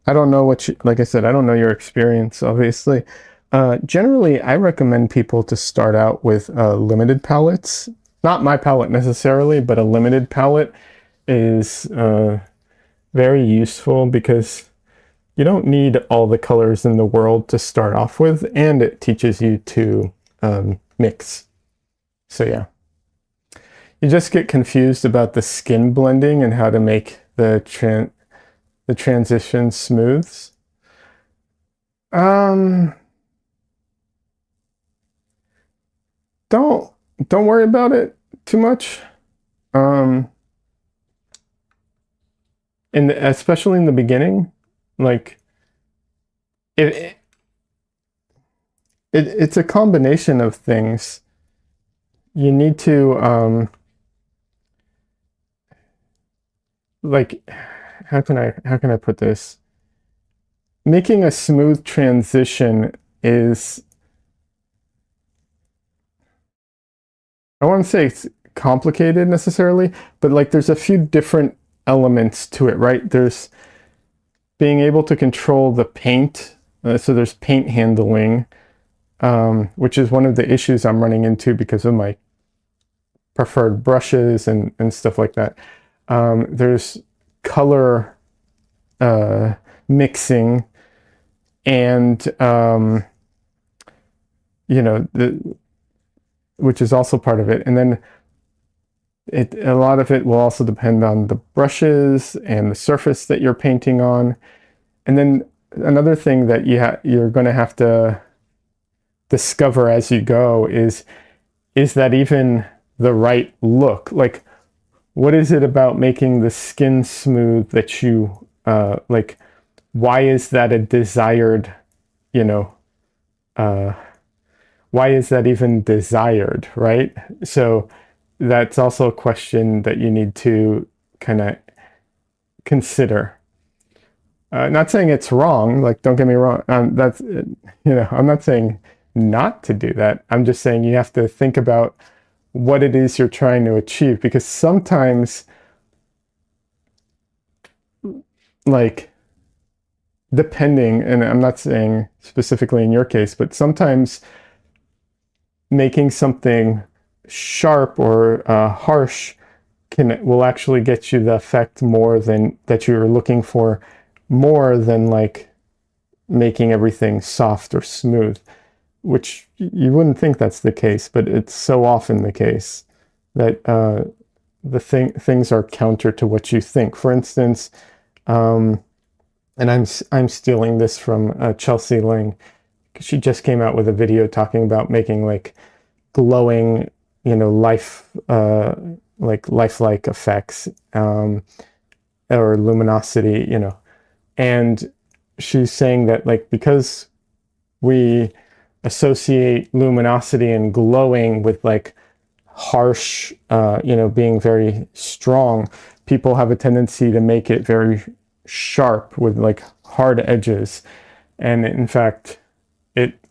Speaker 1: I don't know like I said, I don't know your experience, obviously. Generally, I recommend people to start out with limited palettes. Not my palette necessarily, but a limited palette is very useful because you don't need all the colors in the world to start off with, and it teaches you to mix. So yeah. You just get confused about the skin blending and how to make the transition smooths. Don't worry about it too much. Especially in the beginning, it's a combination of things. You need to how can I put this? Making a smooth transition is, I want to say it's complicated necessarily, but there's a few different elements to it, right? There's being able to control the paint. So there's paint handling, which is one of the issues I'm running into because of my preferred brushes and stuff like that. There's color mixing, and which is also part of it. And then a lot of it will also depend on the brushes and the surface that you're painting on. And then another thing that you're going to have to discover as you go is that even the right look? What is it about making the skin smooth that you why is that a desired, why is that even desired, right? So that's also a question that you need to kind of consider. Not saying it's wrong, like, don't get me wrong. I'm not saying not to do that. I'm just saying you have to think about what it is you're trying to achieve, because sometimes, like, depending, and I'm not saying specifically in your case, but sometimes making something sharp or harsh will actually get you the effect more than that you're looking for, more than like making everything soft or smooth, which you wouldn't think that's the case, but it's so often the case that things are counter to what you think. For instance, and I'm stealing this from Chelsea Ling. She just came out with a video talking about making like glowing, like lifelike effects, or luminosity, and she's saying that, like, because we associate luminosity and glowing with like harsh, being very strong, people have a tendency to make it very sharp with like hard edges. And in fact, it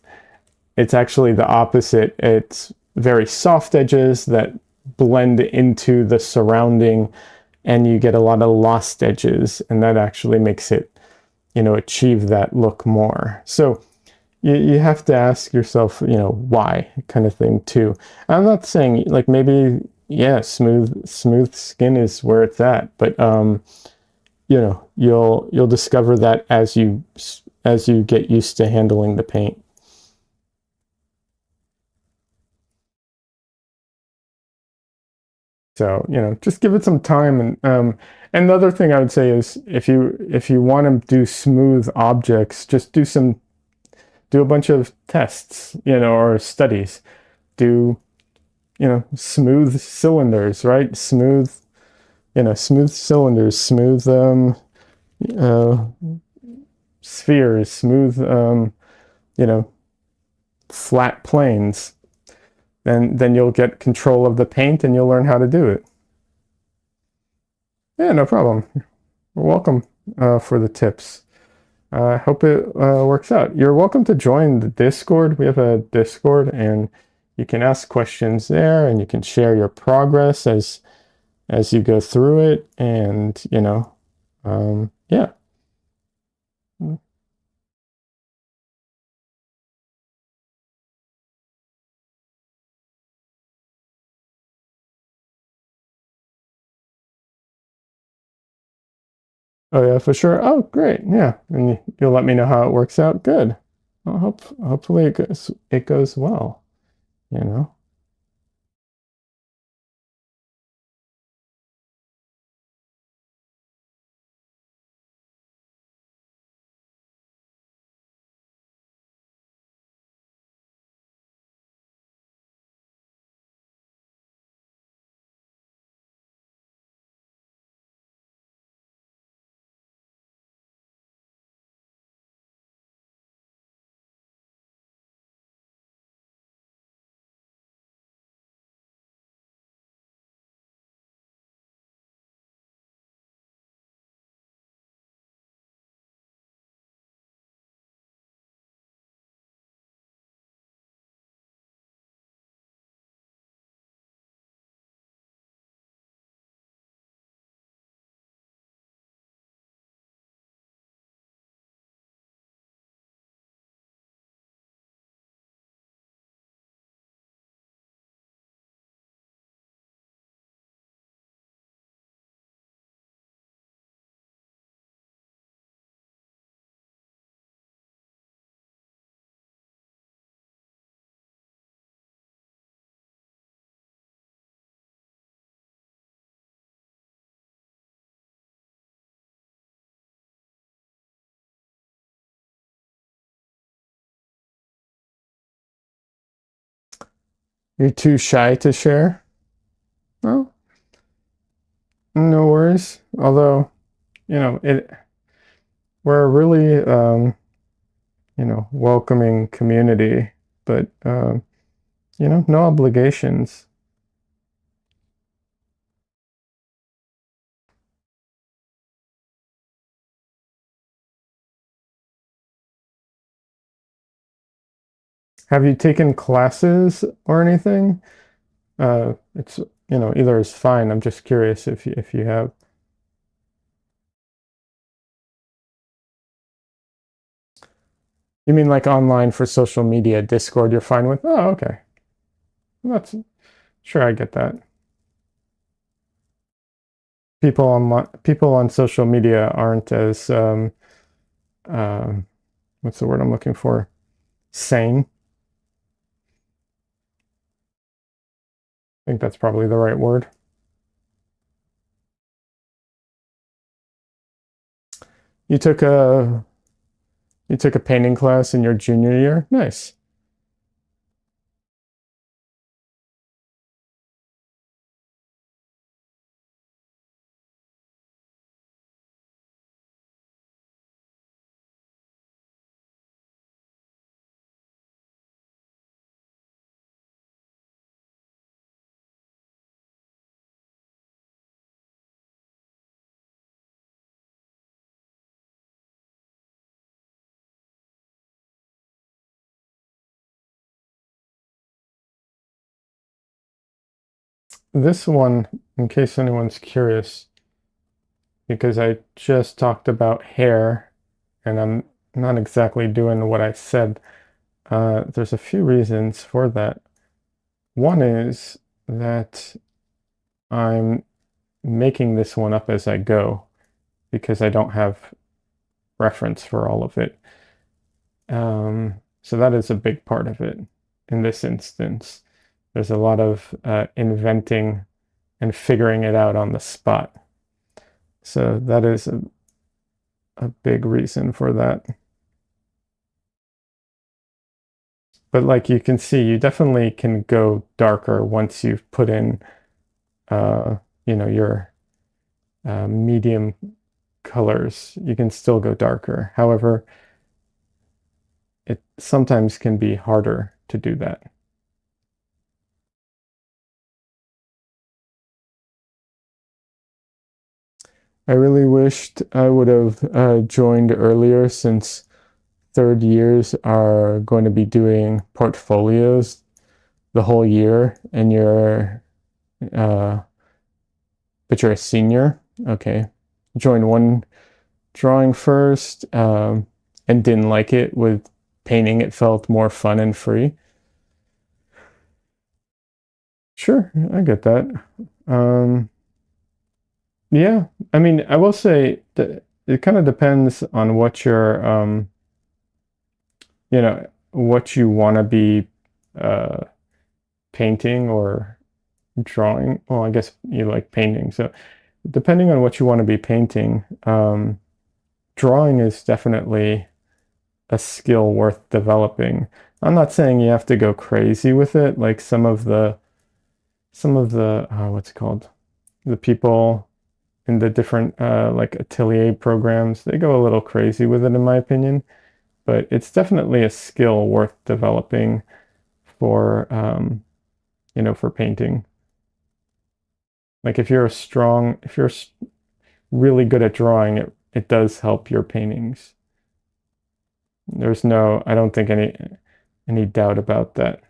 Speaker 1: it's actually the opposite. It's very soft edges that blend into the surrounding, and you get a lot of lost edges, and that actually makes it, achieve that look more. So you have to ask yourself, why, kind of thing too. I'm not saying, like, maybe, yeah, smooth skin is where it's at, but you'll discover that as you get used to handling the paint. So, just give it some time. And the other thing I would say is, if you want to do smooth objects, just do a bunch of tests, or studies. Do, smooth cylinders, right? Smooth cylinders, smooth uh, spheres, smooth, you know, flat planes. Then you'll get control of the paint and you'll learn how to do it. Yeah, no problem. You're welcome for the tips. I hope it works out. You're welcome to join the Discord. We have a Discord, and you can ask questions there, and you can share your progress as you go through it. And yeah. Oh yeah, for sure. Oh, great. Yeah, and you'll let me know how it works out. Good. Well, hopefully it goes well. You know. You're too shy to share? Well, no worries. Although, we're a really, welcoming community, but no obligations. Have you taken classes or anything? It's, either is fine. I'm just curious if you have. You mean like online for social media, Discord, you're fine with? Oh, okay. Well, that's sure I get that. People on social media aren't as um, what's the word I'm looking for? Sane. I think that's probably the right word. You took a you took a painting class in your junior year? Nice. This one, in case anyone's curious, because I just talked about hair and I'm not exactly doing what I said. There's a few reasons for that. One is that I'm making this one up as I go because I don't have reference for all of it. So that is a big part of it in this instance. There's a lot of inventing and figuring it out on the spot. So that is a big reason for that. But like you can see, you definitely can go darker once you've put in, uh, your medium colors. You can still go darker. However, it sometimes can be harder to do that. I really wished I would have joined earlier since third years are going to be doing portfolios the whole year and uh, but you're a senior. Okay. Join one drawing first, and didn't like it with painting. It felt more fun and free. Sure, I get that. Um, yeah, I mean, I will say that it kind of depends on what you want to be uh, painting or drawing. Well, I guess you like painting. So depending on what you want to be painting, drawing is definitely a skill worth developing. I'm not saying you have to go crazy with it, like some of the what's it called? The people in the different like atelier programs, they go a little crazy with it in my opinion, but it's definitely a skill worth developing for for painting. Like if you're really good at drawing, it does help your paintings. I don't think any doubt about that.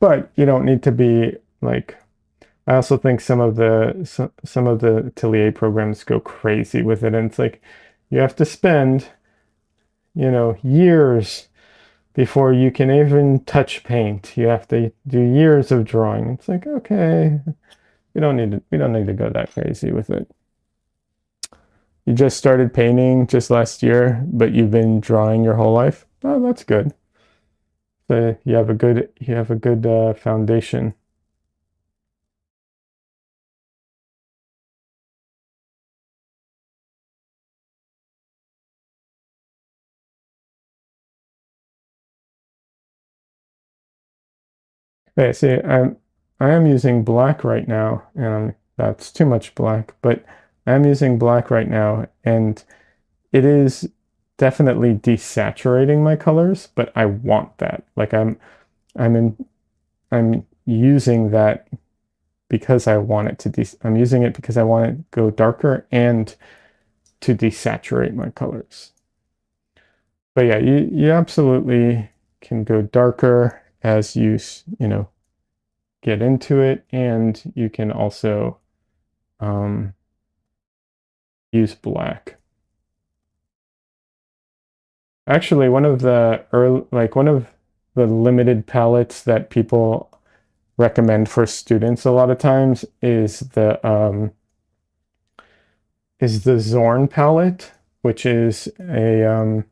Speaker 1: But you don't need to be like I also think some of the atelier programs go crazy with it, and it's like you have to spend, years before you can even touch paint. You have to do years of drawing. It's like, okay, we don't need to go that crazy with it. You just started painting just last year, but you've been drawing your whole life. Oh, that's good. So you have a good foundation. Okay, see, I am using black right now, and that's too much black, but I'm using black right now, and it is definitely desaturating my colors, but I want that. Like I'm in I'm using that because I want it to I'm using it because I want it to go darker and to desaturate my colors. But yeah, you absolutely can go darker as you, get into it, and you can also um, use black. Actually, one of the limited palettes that people recommend for students a lot of times is the Zorn palette, which is a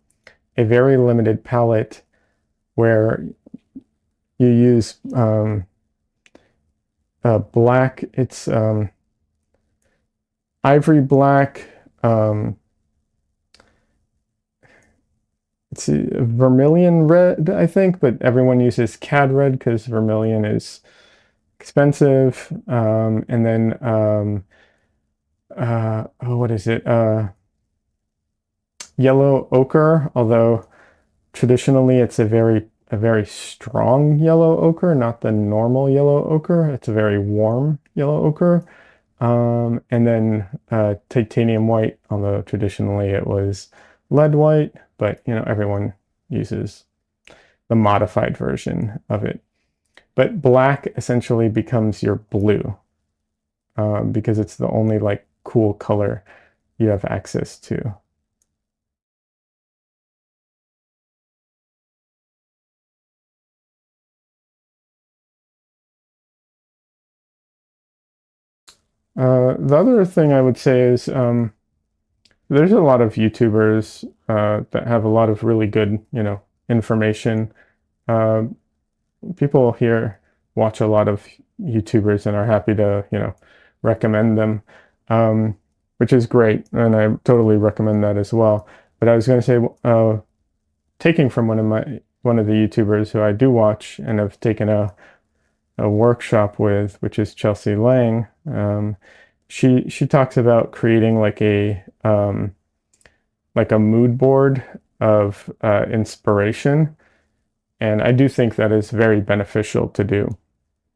Speaker 1: very limited palette where you use black. It's ivory black. Um, it's vermilion red, I think, but everyone uses cad red because vermilion is expensive. And then oh, what is it? Yellow ochre, although traditionally it's a very strong yellow ochre, not the normal yellow ochre. It's a very warm yellow ochre. And then titanium white, although traditionally it was lead white, but everyone uses the modified version of it. But black essentially becomes your blue because it's the only like cool color you have access to. The other thing I would say is there's a lot of YouTubers that have a lot of really good, information. Uh, People here watch a lot of YouTubers and are happy to, recommend them, um, which is great, and I totally recommend that as well. But I was going to say, taking from one of the YouTubers who I do watch and have taken a workshop with, which is Chelsea Lang. She talks about creating like a mood board of inspiration, and I do think that is very beneficial to do.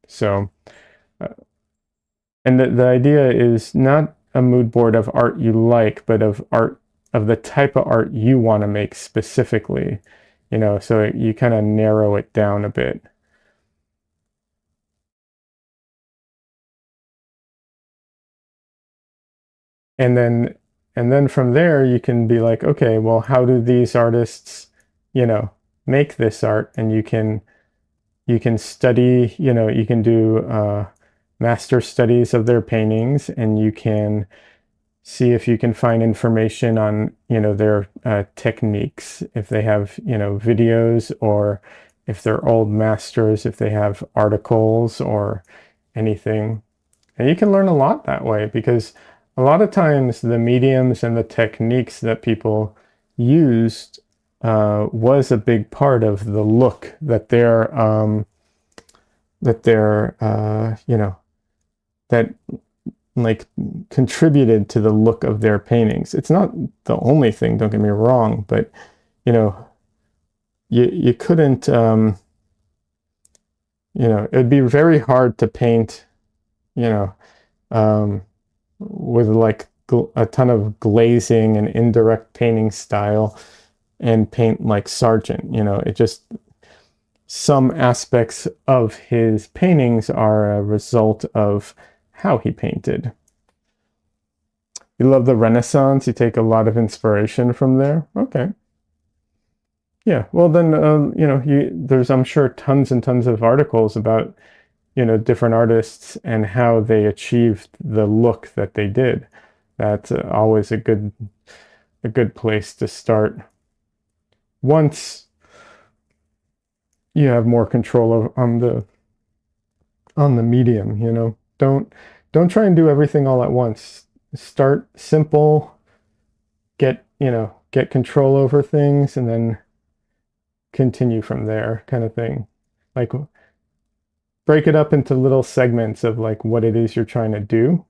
Speaker 1: So, uh, and the idea is not a mood board of art you like, but of art of the type of art you want to make specifically, so you kind of narrow it down a bit. And then from there you can be like, okay, well, how do these artists, you know, make this art? And you can study, you can do master studies of their paintings, and you can see if you can find information on, their techniques, if they have, videos, or if they're old masters, if they have articles or anything. And you can learn a lot that way because a lot of times the mediums and the techniques that people used was a big part of the look that that like contributed to the look of their paintings. It's not the only thing, don't get me wrong, but you know, you couldn't it'd be very hard to paint, you know, um, with like a ton of glazing and indirect painting style and paint like Sargent. It just some aspects of his paintings are a result of how he painted. You love the Renaissance, you take a lot of inspiration from there. Okay. Yeah, well then, there's I'm sure tons and tons of articles about different artists and how they achieved the look that they did. That's always a good place to start once you have more control on the medium. Don't try and do everything all at once. Start simple, get control over things, and then continue from there, kind of thing. Like break it up into little segments of like what it is you're trying to do,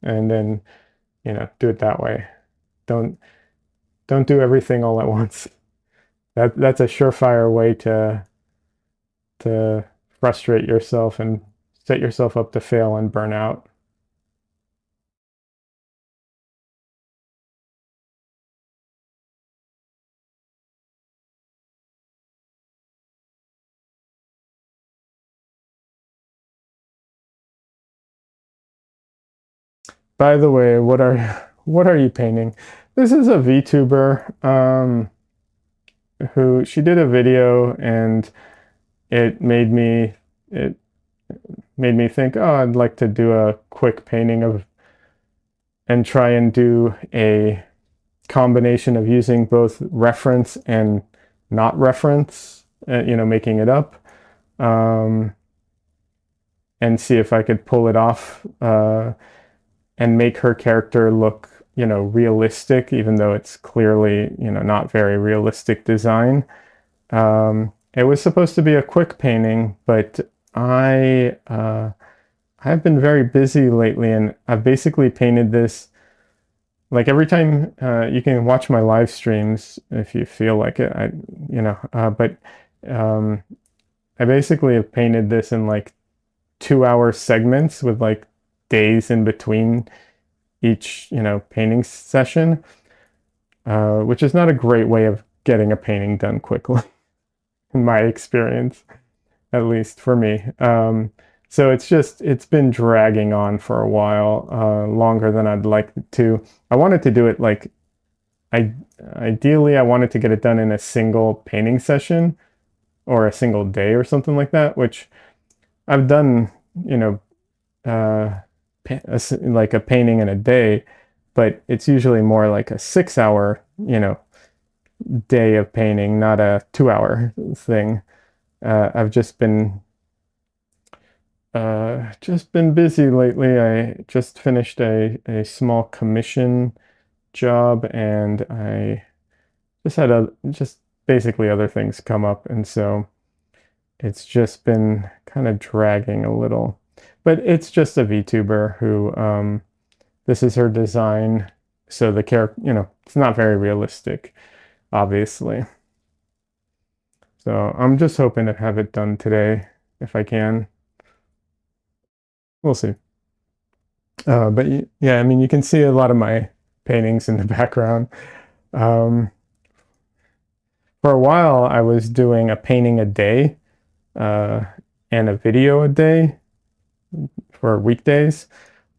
Speaker 1: and then do it that way. Don't don't do everything all at once. That's a surefire way to frustrate yourself and set yourself up to fail and burn out. By the way, what are you painting? This is a VTuber who she did a video and it made me it made me think, oh, I'd like to do a quick painting of and try and do a combination of using both reference and not reference, making it up, um, and see if I could pull it off and make her character look, realistic, even though it's clearly, not very realistic design. It was supposed to be a quick painting, but I've been very busy lately, and I've basically painted this. Like every time you can watch my live streams if you feel like it. But um, I basically have painted this in like 2 hour segments with like days in between each, painting session, which is not a great way of getting a painting done quickly, in my experience, at least for me. So it's been dragging on for a while, longer than I'd like to. I wanted to do it like, I ideally I wanted to get it done in a single painting session or a single day or something like that, which I've done, uh, like a painting in a day, but it's usually more like a 6 hour, day of painting, not a 2 hour thing. I've just been busy lately. I just finished a small commission job, and I just basically other things come up, and so it's just been kind of dragging a little. But it's just a VTuber who this is her design, so the character, it's not very realistic, obviously. So I'm just hoping to have it done today if I can. We'll see. But yeah, I mean, you can see a lot of my paintings in the background. Um, for a while, I was doing a painting a day uh, and a video a day for weekdays,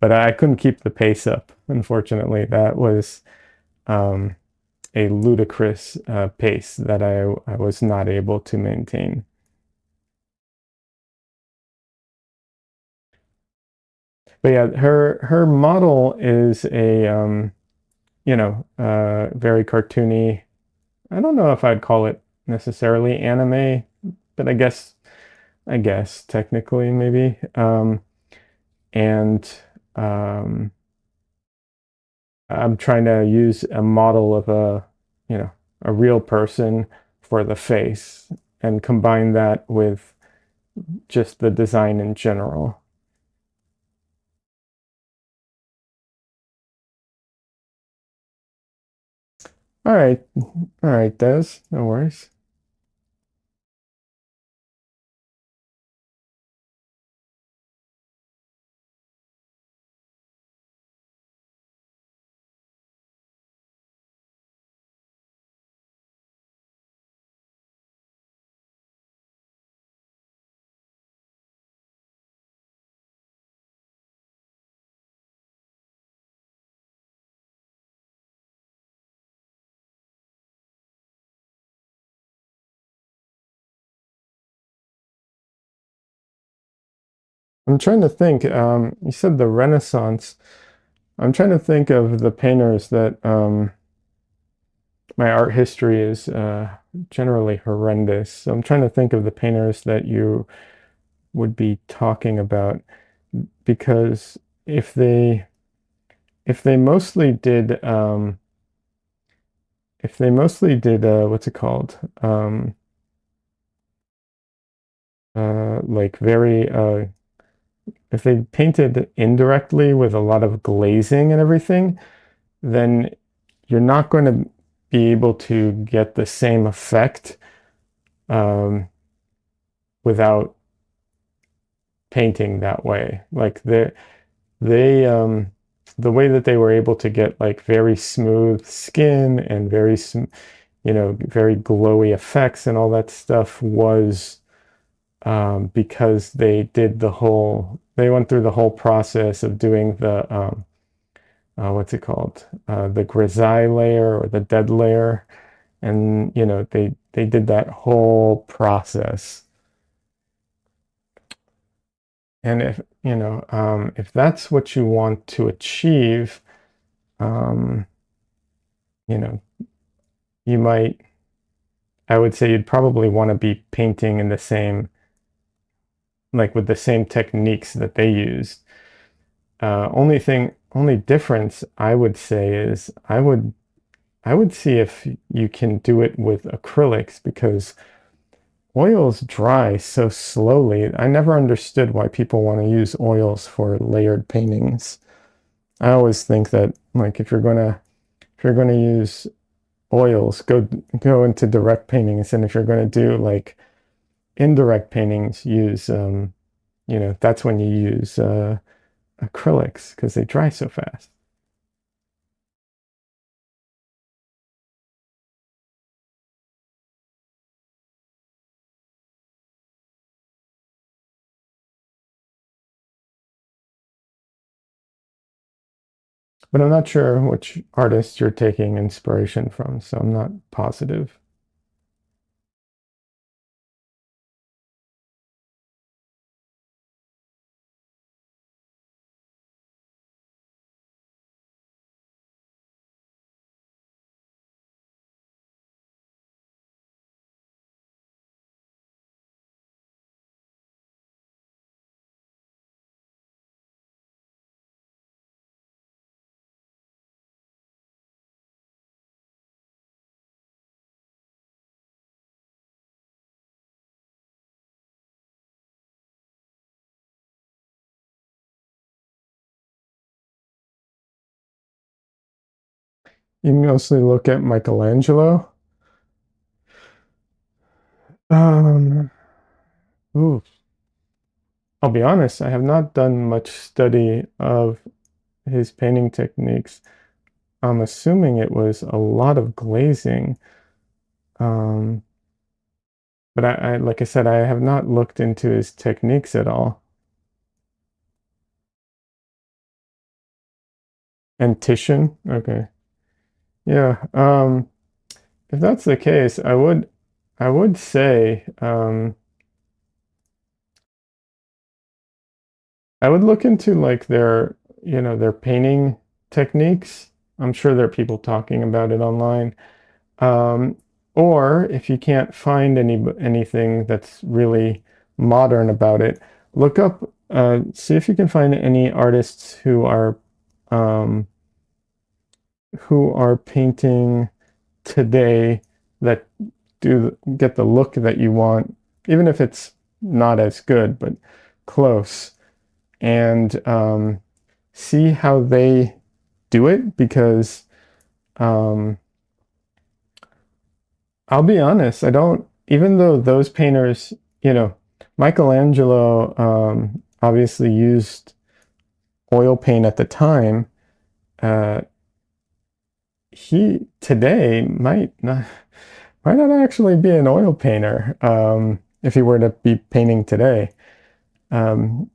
Speaker 1: but I couldn't keep the pace up. Unfortunately, that was um, a ludicrous pace that I was not able to maintain. But yeah, her model is a very cartoony. I don't know if I'd call it necessarily anime, but I guess technically maybe. And um, I'm trying to use a model of a real person for the face and combine that with just the design in general. All right, Des, no worries. I'm trying to think. You said the Renaissance. I'm trying to think of the painters that my art history is generally horrendous. So I'm trying to think of the painters that you would be talking about, because if they if they mostly did what's it called, like very if they painted indirectly with a lot of glazing and everything, then you're not going to be able to get the same effect um, without painting that way. Like they the way that they were able to get like very smooth skin and very glowy effects and all that stuff was because they went through the whole process of doing what's it called? The grisaille layer or the dead layer. And, they did that whole process. And if that's what you want to achieve, um, you know, you might, I would say you'd probably want to be painting in the same, like with the same techniques that they used. Only difference I would say is I would see if you can do it with acrylics because oils dry so slowly. I never understood why people want to use oils for layered paintings. I always think that like if you're gonna use oils, go into direct paintings, and if you're gonna do like indirect paintings, use that's when you use acrylics because they dry so fast. But I'm not sure which artist you're taking inspiration from, so I'm not positive. You mostly look at Michelangelo. Um, ooh, I'll be honest, I have not done much study of his painting techniques. I'm assuming it was a lot of glazing. Um, but like I said, I have not looked into his techniques at all. And Titian, okay. Yeah. If that's the case, I would say I would look into like their painting techniques. I'm sure there are people talking about it online. Um, or if you can't find anything that's really modern about it, look up, see if you can find any artists um, who are painting today that do get the look that you want, even if it's not as good, but close, and see how they do it because um, I'll be honest, I don't, even though those painters, you know, Michelangelo obviously used oil paint at the time. Uh, he today might not actually be an oil painter if he were to be painting today. Um,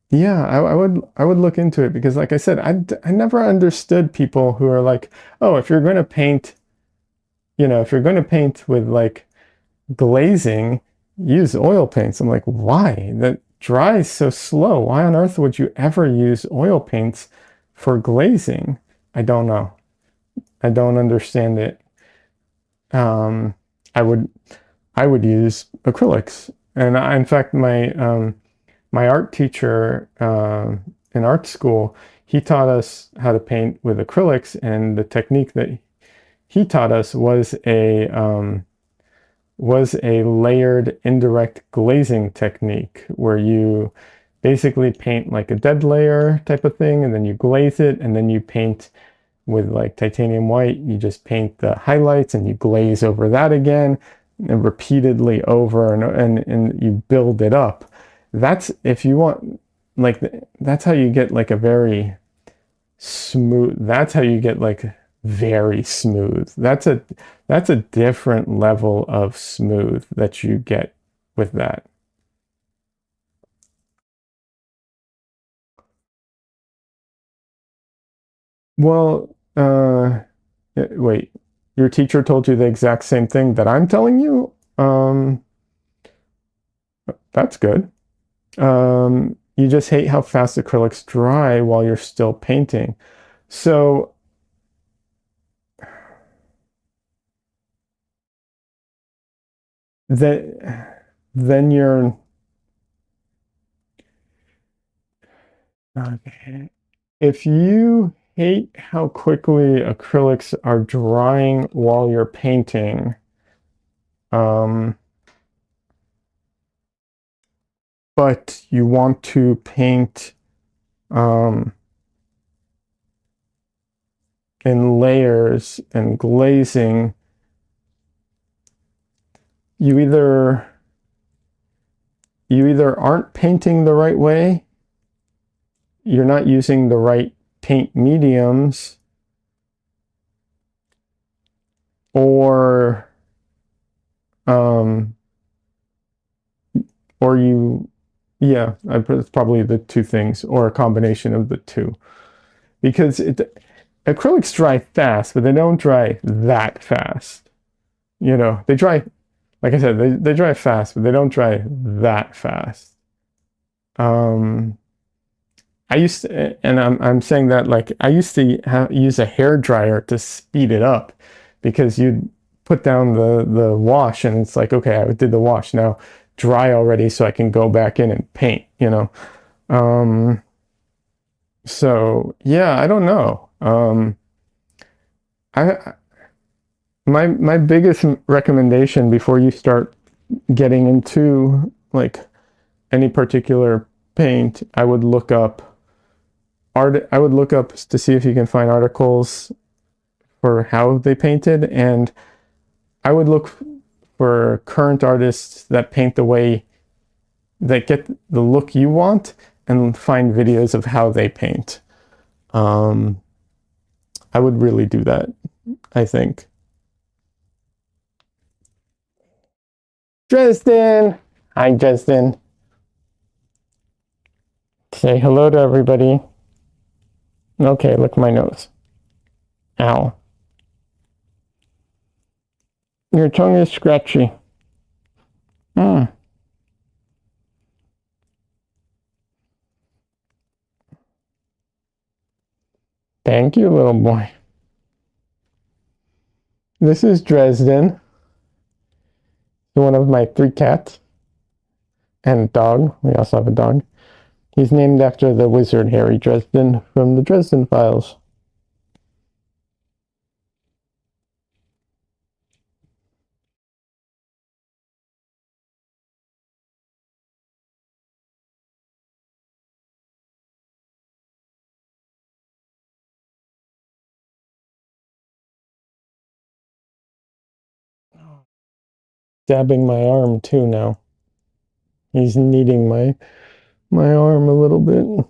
Speaker 1: yeah, I would look into it because, like I said, I never understood people who are like, oh, if you're going to paint with like glazing, use oil paints. I'm like, why? That dries so slow. Why on earth would you ever use oil paints for glazing? I don't know. I don't understand it. Um, I would I would use acrylics, and in fact, my art teacher in art school, he taught us how to paint with acrylics, and the technique that he taught us was a layered indirect glazing technique where you basically paint like a dead layer type of thing, and then you glaze it, and then you paint with like titanium white. You just paint the highlights and you glaze over that again and repeatedly over and you build it up. That's if you want like that's how you get like a very smooth. That's how you get like very smooth. That's a different level of smooth that you get with that. Well, wait, your teacher told you the exact same thing that I'm telling you? That's good. You just hate how fast acrylics dry while you're still painting. So then you're okay. If you hate how quickly acrylics are drying while you're painting, um, but you want to paint um, in layers and glazing, you either aren't painting the right way, you're not using the right paint mediums, or um, or you, yeah, it's probably the two things, or a combination of the two. Because acrylics dry fast, but they don't dry that fast. You know, they dry, like I said, they dry fast, but they don't dry that fast. Um, I used to, and I'm saying that like I used to use a hair dryer to speed it up, because you'd put down the wash and it's like, okay, I did the wash, now dry already, so I can go back in and paint. You know, um, so yeah, I don't know. I my biggest recommendation before you start getting into like any particular paint, I would look up to see if you can find articles for how they painted, and I would look for current artists that paint the way that get the look you want, and find videos of how they paint. Um, I would really do that, I think. Dresden! Hi, Dresden. Say hello to everybody. Okay, look my nose. Ow. Your tongue is scratchy. Mm. Thank you, little boy. This is Dresden, one of my 3 cats, and a dog. We also have a dog. He's named after the wizard Harry Dresden from the Dresden Files. Dabbing my arm too now. He's kneading my arm a little bit.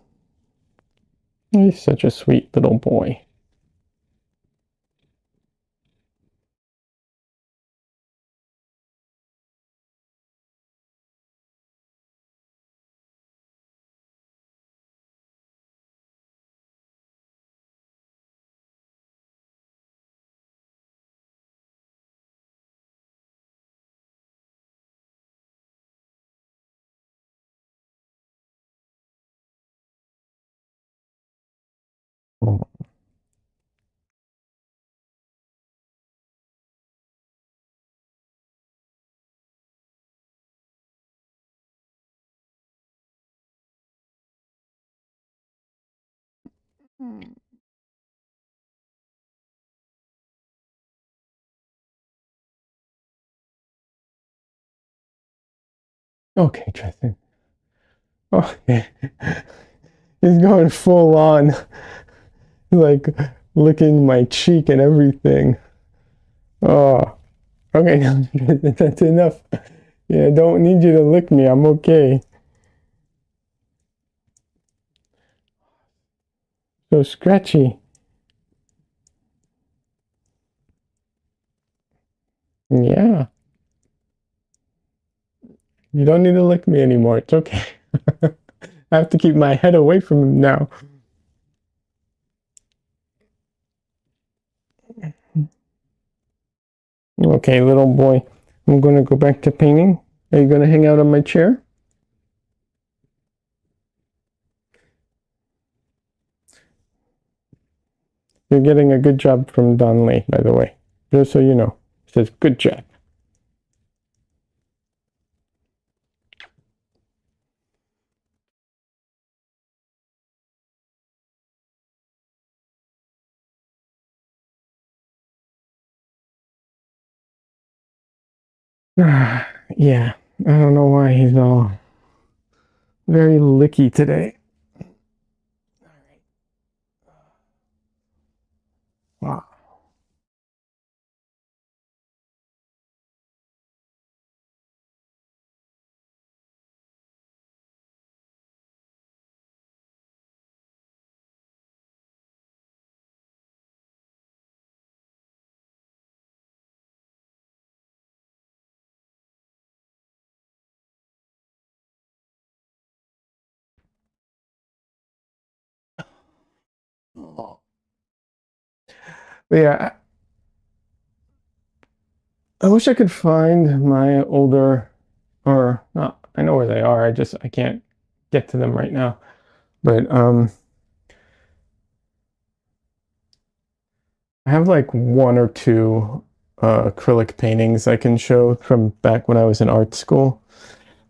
Speaker 1: He's such a sweet little boy. Okay, Tristan. Okay. He's going full on, like licking my cheek and everything. Oh, okay, now that's enough. Yeah, I don't need you to lick me. I'm okay. So scratchy. Yeah. You don't need to lick me anymore. It's okay. I have to keep my head away from him now. Okay, little boy, I'm going to go back to painting. Are you going to hang out on my chair? You're getting a good job from Don Lee, by the way. Just so you know. He says, good job. Yeah, I don't know why he's all very licky today. Wow. But yeah, I wish I could find my older, or not, I know where they are. I can't get to them right now. But I have like one or two acrylic paintings I can show from back when I was in art school.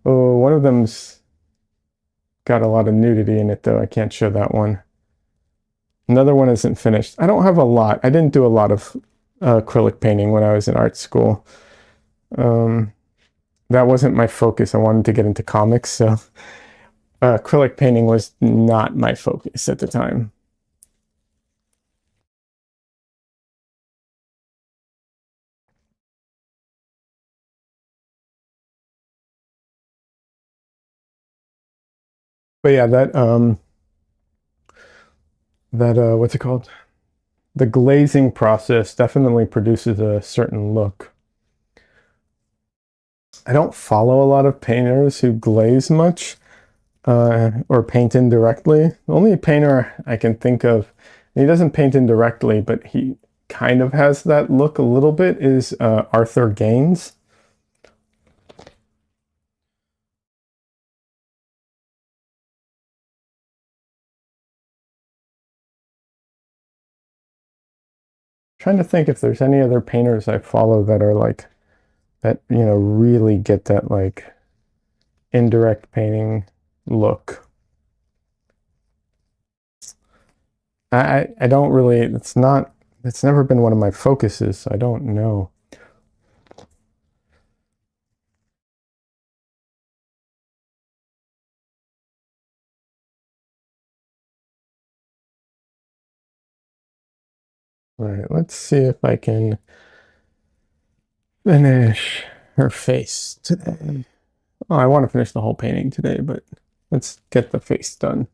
Speaker 1: Oh, one of them's got a lot of nudity in it, though. I can't show that one. Another one isn't finished. I don't have a lot. I didn't do a lot of acrylic painting when I was in art school. Um, that wasn't my focus. I wanted to get into comics, so acrylic painting was not my focus at the time. But yeah, that what's it called? The glazing process definitely produces a certain look. I don't follow a lot of painters who glaze much or paint indirectly. The only painter I can think of, he doesn't paint indirectly, but he kind of has that look a little bit, is Arthur Gaines. Trying to think if there's any other painters I follow that are like that, really get that like indirect painting look. I don't really, it's never been one of my focuses, so I don't know. All right, let's see if I can finish her face today. Oh, I want to finish the whole painting today, but let's get the face done.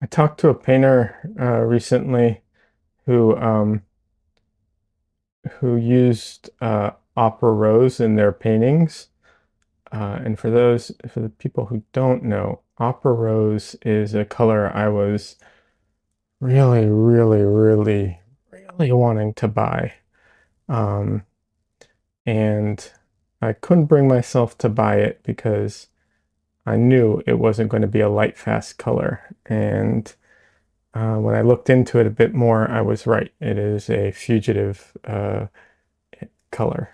Speaker 1: I talked to a painter recently who used opera rose in their paintings. And for the people who don't know, opera rose is a color I was really, really, really, really wanting to buy. Um, and I couldn't bring myself to buy it because I knew it wasn't going to be a light, fast color. And when I looked into it a bit more, I was right. It is a fugitive color.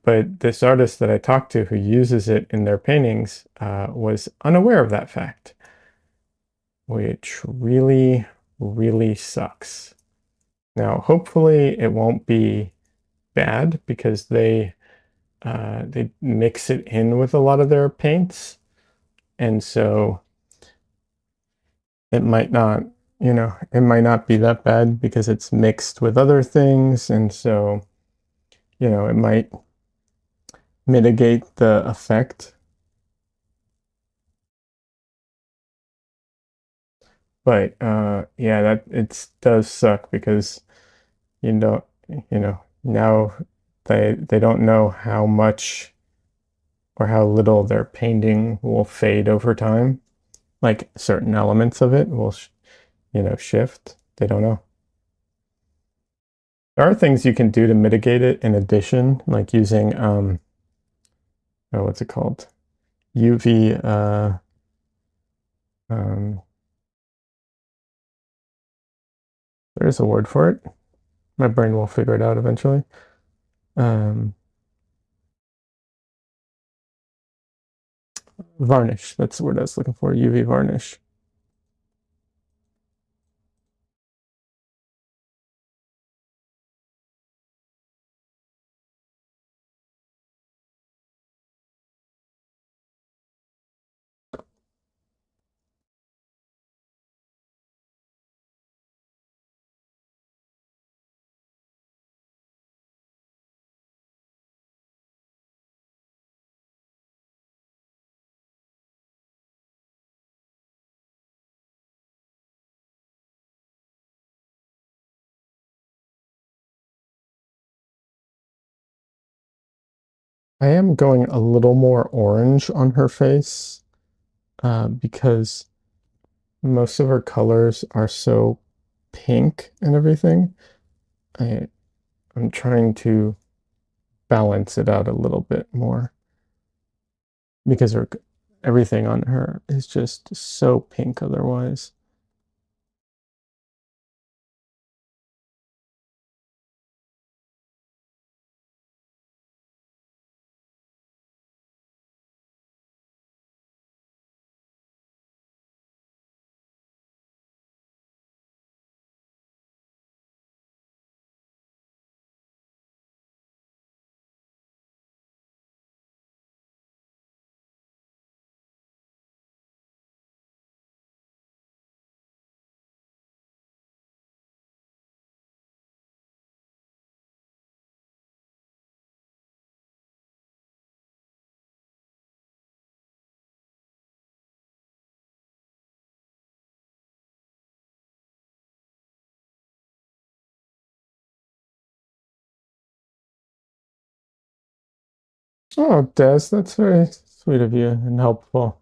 Speaker 1: But this artist that I talked to who uses it in their paintings was unaware of that fact, which really really sucks. Now, hopefully it won't be bad because they mix it in with a lot of their paints, and so it might not, it might not be that bad because it's mixed with other things, and so, it might mitigate the effect. But yeah, that it does suck because you don't, now they don't know how much or how little their painting will fade over time. Like certain elements of it will, shift. They don't know. There are things you can do to mitigate it in addition, like using oh, what's it called? UV um there's a word for it. My brain will figure it out eventually. Um Varnish, that's the word I was looking for, UV varnish. I am going a little more orange on her face because most of her colors are so pink and everything. I, I'm trying to balance it out a little bit more because everything on her is just so pink otherwise. Oh, Des, that's very sweet of you and helpful.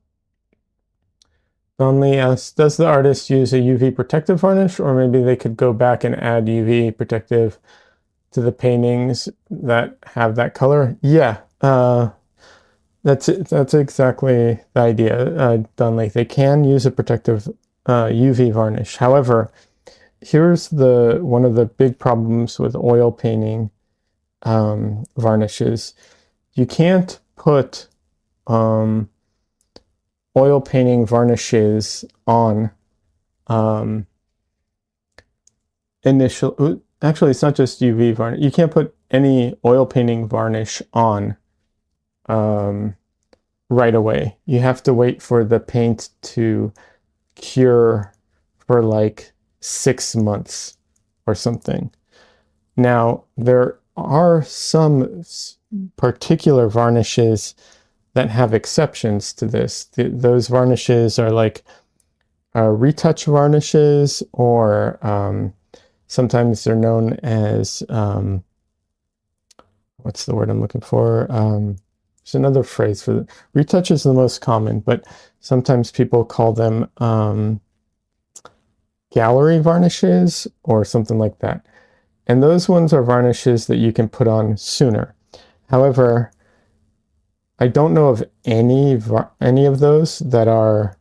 Speaker 1: Only does the artist use a UV protective varnish, or maybe they could go back and add UV protective to the paintings that have that color? Yeah, that's it. That's exactly the idea, Dunley. They can use a protective UV varnish. However, here's the one of the big problems with oil painting varnishes. You can't put um, oil painting varnishes on um, initial. Actually, it's not just UV varnish. You can't put any oil painting varnish on um, right away. You have to wait for the paint to cure for like 6 months or something. Now, there are some particular varnishes that have exceptions to this. Those varnishes are like retouch varnishes, or sometimes they're known as what's the word I'm looking for? There's another phrase for the retouch is the most common, but sometimes people call them gallery varnishes or something like that. And those ones are varnishes that you can put on sooner. However, I don't know of any of those that are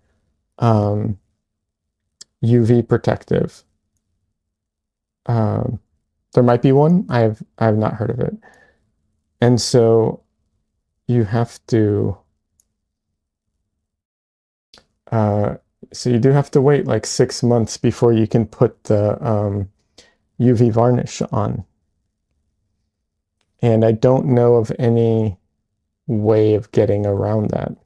Speaker 1: UV protective. Um, there might be one. I have not heard of it, and so you have to uh, So you do have to wait like 6 months before you can put the UV varnish on. And I don't know of any way of getting around that.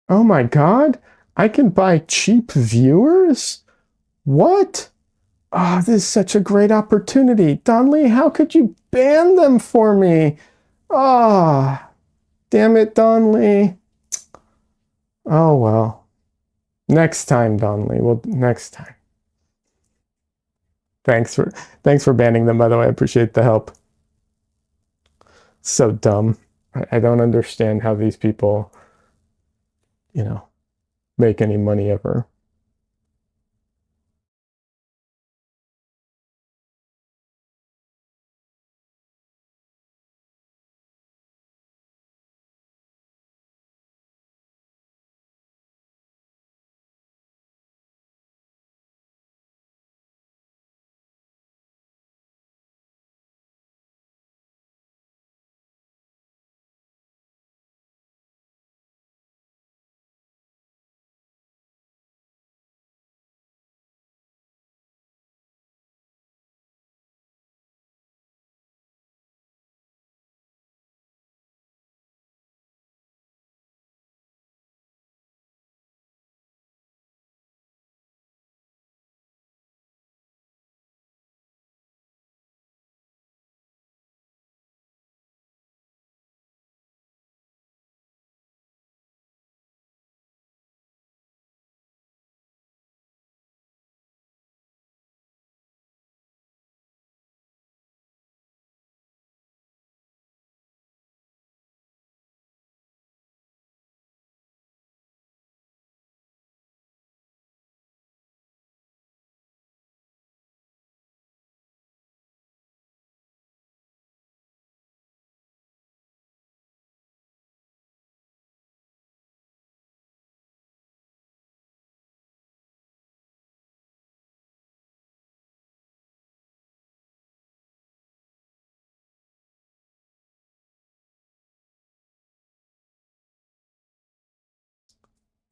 Speaker 1: Oh my God, I can buy cheap viewers? What? Ah, oh, this is such a great opportunity. Donley, how could you ban them for me? Ah, oh, damn it, Donley. Oh well. Next time, Donley. Well, next time. Thanks for banning them, by the way. I appreciate the help. So dumb. I don't understand how these people, make any money ever.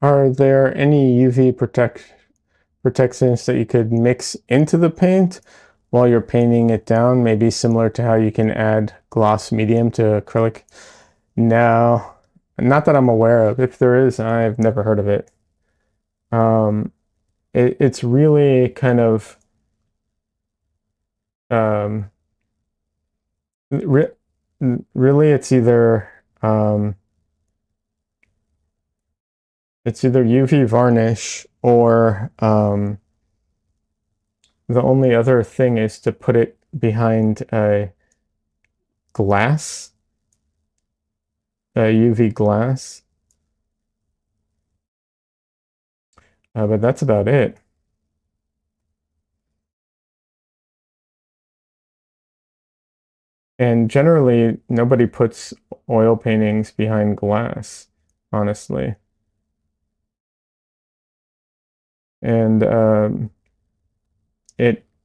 Speaker 1: Are there any UV protectants that you could mix into the paint while you're painting it down? Maybe similar to how you can add gloss medium to acrylic? No, not that I'm aware of. If there is, I've never heard of it. Um, it's really kind of um, re really um, it's either UV varnish or the only other thing is to put it behind a glass, a UV glass. But that's about it. And generally, nobody puts oil paintings behind glass, honestly. And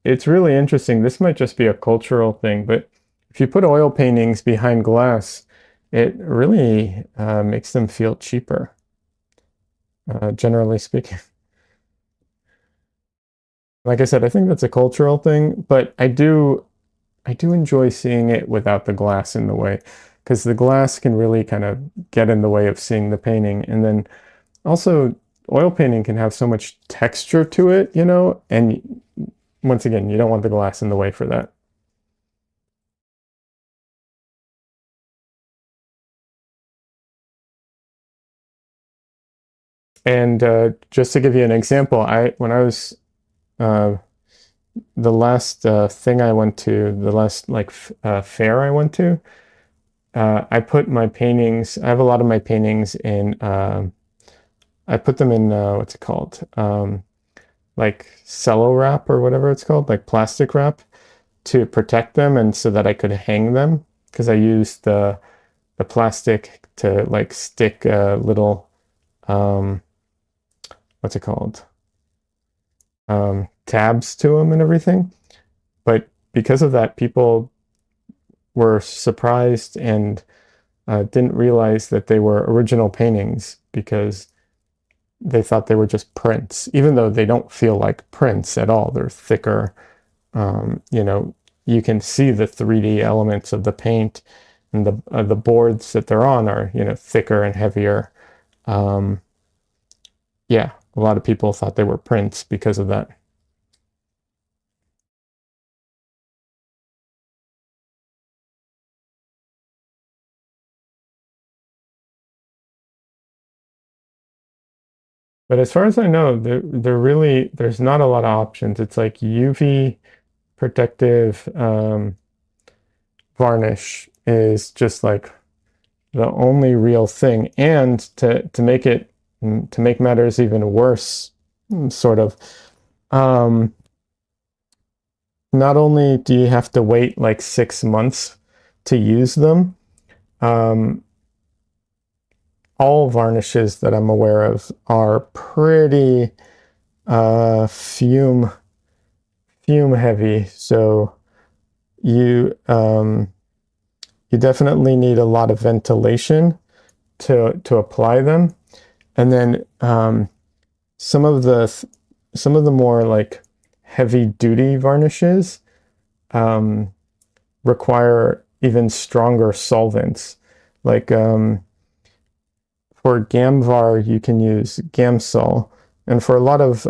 Speaker 1: it's really interesting. This might just be a cultural thing, but if you put oil paintings behind glass, it really makes them feel cheaper, generally speaking. Like I said, I think that's a cultural thing, but I do enjoy seeing it without the glass in the way, because the glass can really kind of get in the way of seeing the painting. And then also, oil painting can have so much texture to it, and once again, you don't want the glass in the way for that. And just to give you an example, when I was uh, the last thing I went to, the last like fair I went to, I put my paintings. I have a lot of my paintings in. I put them in what's it called? Like cello wrap or whatever it's called, like plastic wrap to protect them, and so that I could hang them because I used the plastic to like stick little um, what's it called? Tabs to them and everything. But because of that, people were surprised and didn't realize that they were original paintings because they thought they were just prints, even though they don't feel like prints at all. They're thicker. You know, you can see the 3D elements of the paint, and the boards that they're on are, you know, thicker and heavier. Um, yeah, a lot of people thought they were prints because of that. But as far as I know, there's not a lot of options. It's like UV protective varnish is just like the only real thing. And to make matters even worse, sort of, um, not only do you have to wait like 6 months to use them, um, all varnishes that I'm aware of are pretty fume heavy. So you you definitely need a lot of ventilation to apply them. And then some of the some of the more like heavy duty varnishes um, require even stronger solvents. Like for Gamvar, you can use Gamsol, and for a lot of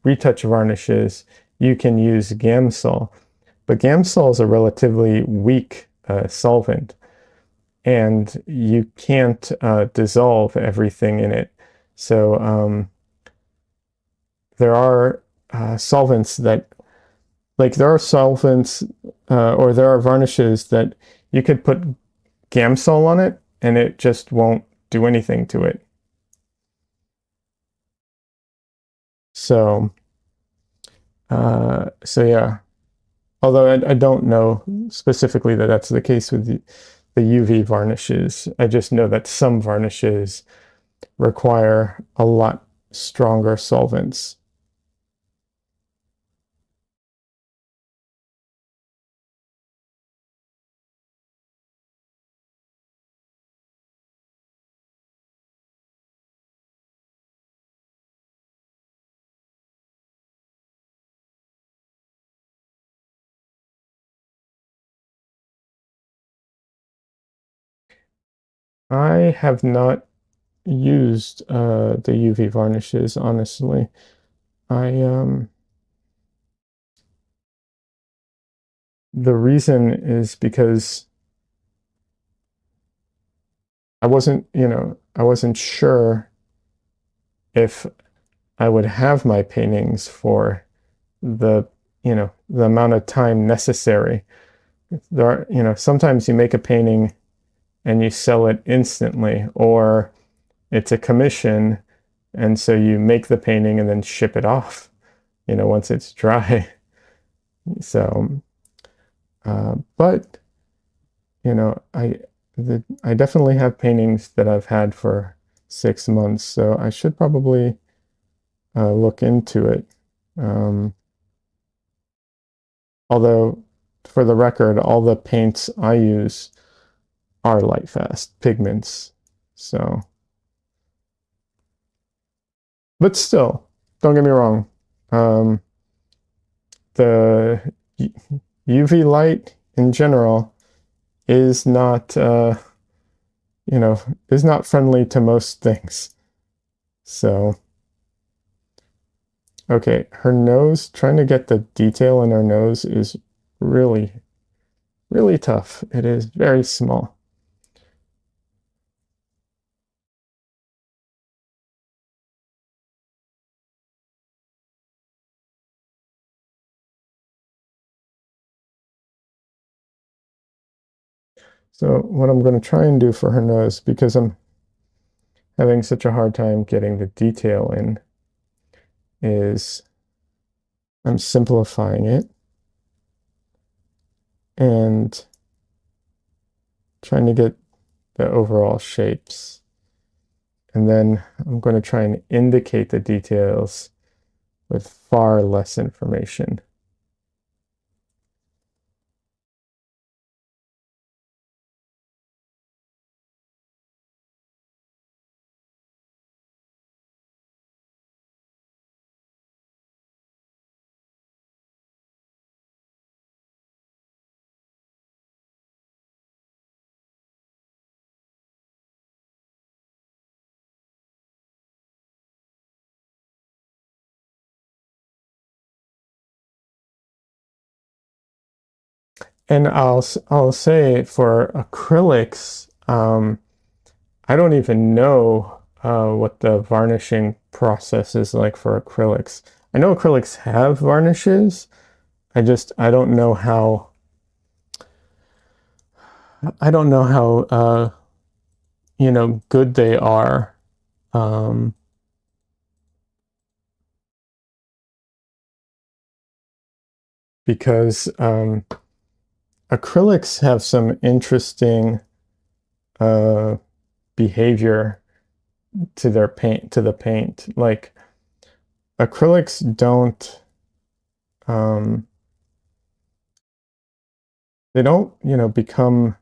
Speaker 1: retouch varnishes, you can use Gamsol. But Gamsol is a relatively weak solvent, and you can't dissolve everything in it. So there are solvents that, like, there are solvents or there are varnishes that you could put Gamsol on it, and it just won't do anything to it. So, so yeah. Although I don't know specifically that that's the case with the UV varnishes. I just know that some varnishes require a lot stronger solvents. I have not used the UV varnishes, honestly. I The reason is because I wasn't sure if I would have my paintings for the, the amount of time necessary. There are, sometimes you make a painting and you sell it instantly, or it's a commission, and so you make the painting and then ship it off, once it's dry. So, but I definitely have paintings that I've had for 6 months, so I should probably look into it. Um, Although, for the record, all the paints I use are light fast pigments. So, but still, don't get me wrong. Um, the UV light in general is not, you know, is not friendly to most things. So, okay, her nose, trying to get the detail in her nose is really, really tough. It is very small. So what I'm going to try and do for her nose, because I'm having such a hard time getting the detail in, is I'm simplifying it and trying to get the overall shapes. And then I'm going to try and indicate the details with far less information. And I'll say for acrylics, I don't even know what the varnishing process is like for acrylics. I know acrylics have varnishes. I don't know how good they are. Um, because acrylics have some interesting uh, behavior to the paint. Like acrylics don't um, they don't, become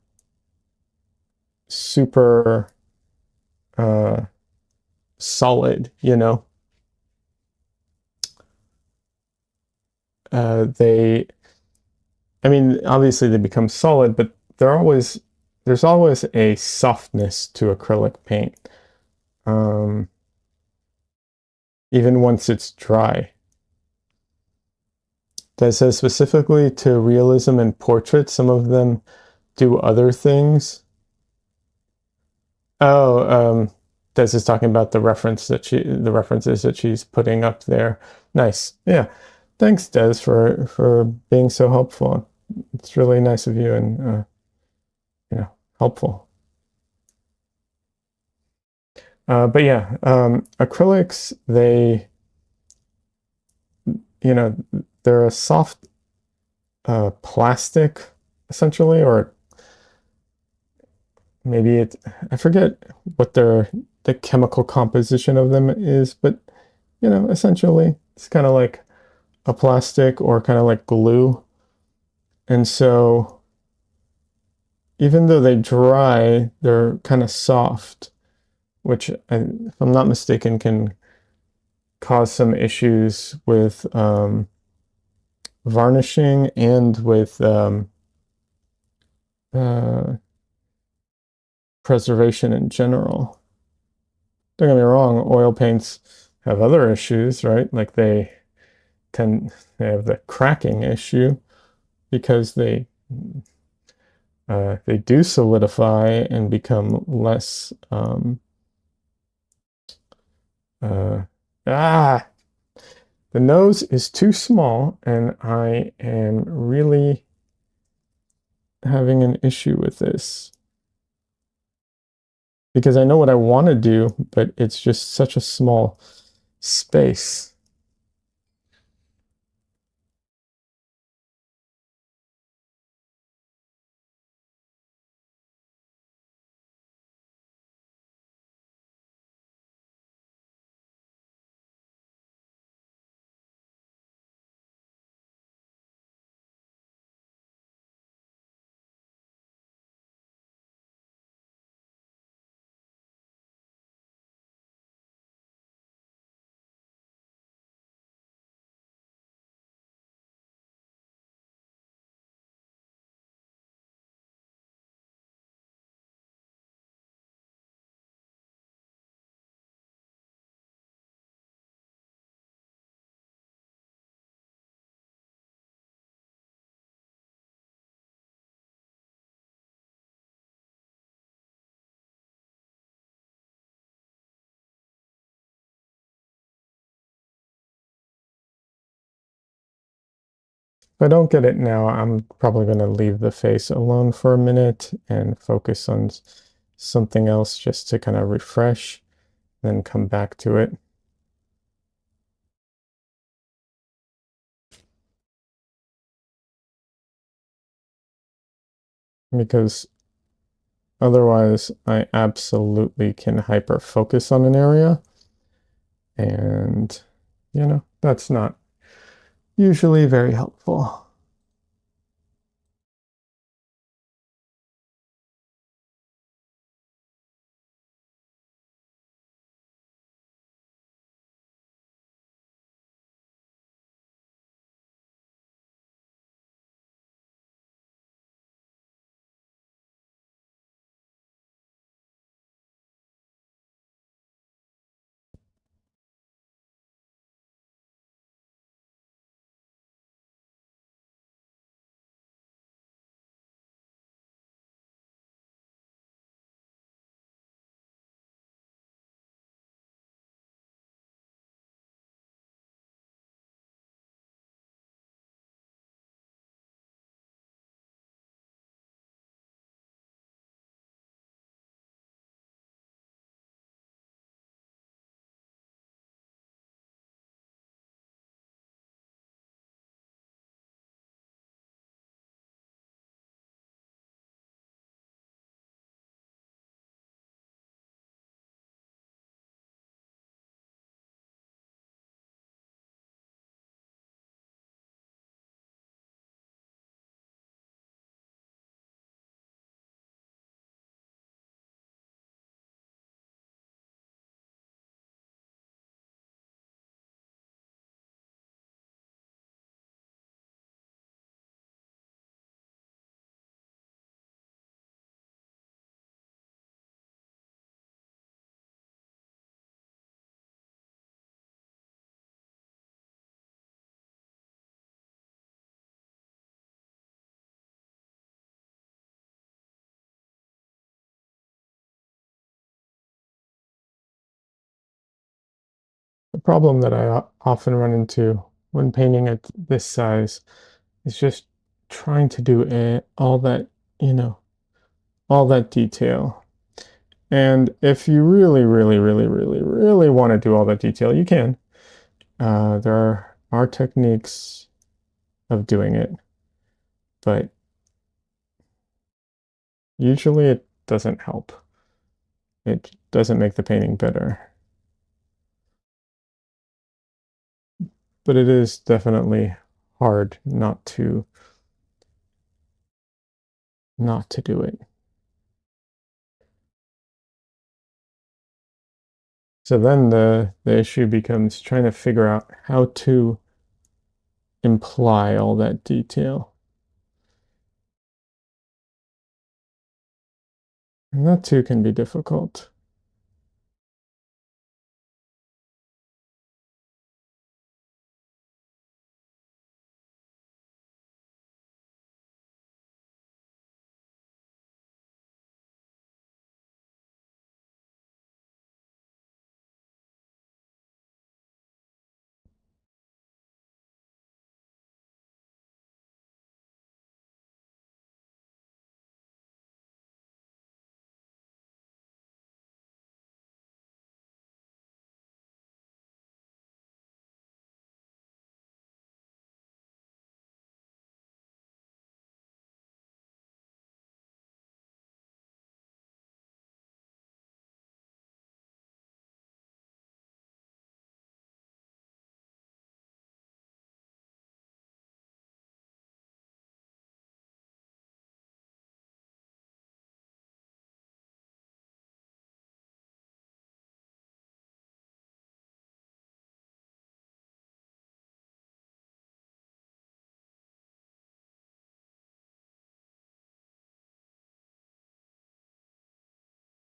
Speaker 1: super uh, solid, they I mean, obviously they become solid, but there's always a softness to acrylic paint, um, even once it's dry. That says specifically to realism and portrait. Some of them do other things. Oh, Des is talking about the references that she's putting up there. Nice. Yeah. Thanks, Des, for being so helpful. It's really nice of you and helpful. But yeah, acrylics, you know, they're a soft plastic essentially, or maybe I forget what the chemical composition of them is, but essentially it's kind of like a plastic or kind of like glue. And so even though they dry, they're kind of soft, which, if I'm not mistaken, can cause some issues with varnishing and with uh, preservation in general. Don't get me wrong, oil paints have other issues, right? Like they have the cracking issue because they do solidify and become less uh, ah the nose is too small and I am really having an issue with this because I know what I want to do, but it's just such a small space. If I don't get it now, I'm probably going to leave the face alone for a minute and focus on something else just to kind of refresh, then come back to it. Because otherwise, I absolutely can hyper focus on an area. And, that's not usually very helpful. problem that I often run into when painting at this size is just trying to do all that, you know, all that detail. And if you really, really, really, really, really want to do all that detail, you can. There are techniques of doing it, but usually it doesn't help. It doesn't make the painting better. But it is definitely hard not to do it. So then the issue becomes trying to figure out how to imply all that detail. And that too can be difficult.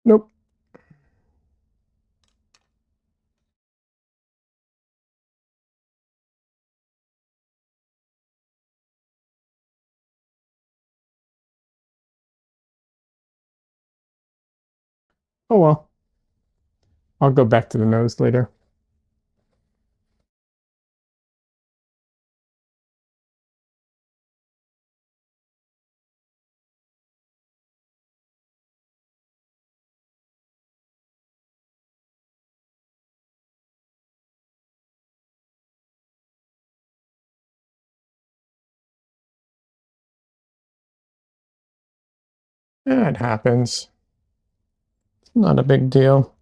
Speaker 1: Nope. Oh well. I'll go back to the nose later. It happens. It's not a big deal.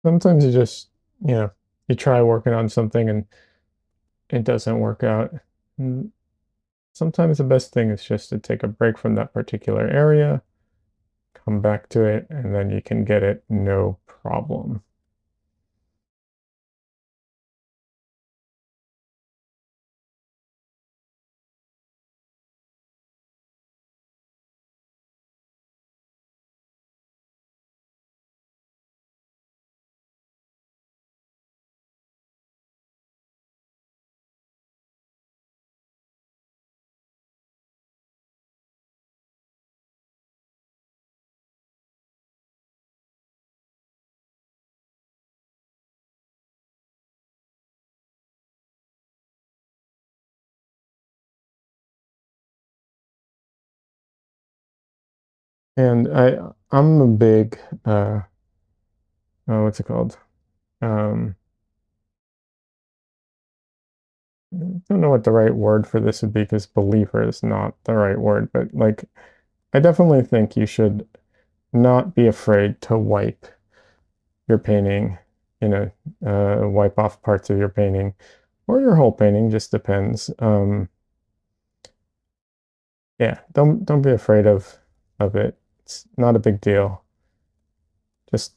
Speaker 1: Sometimes you try working on something and it doesn't work out. And sometimes the best thing is just to take a break from that particular area, come back to it, and then you can get it no problem. And I'm a big what's it called? Um, I don't know what the right word for this would be because believer is not the right word, but like I definitely think you should not be afraid to wipe your painting, you know, wipe off parts of your painting or your whole painting, just depends. Yeah, don't be afraid of it. It's not a big deal. Just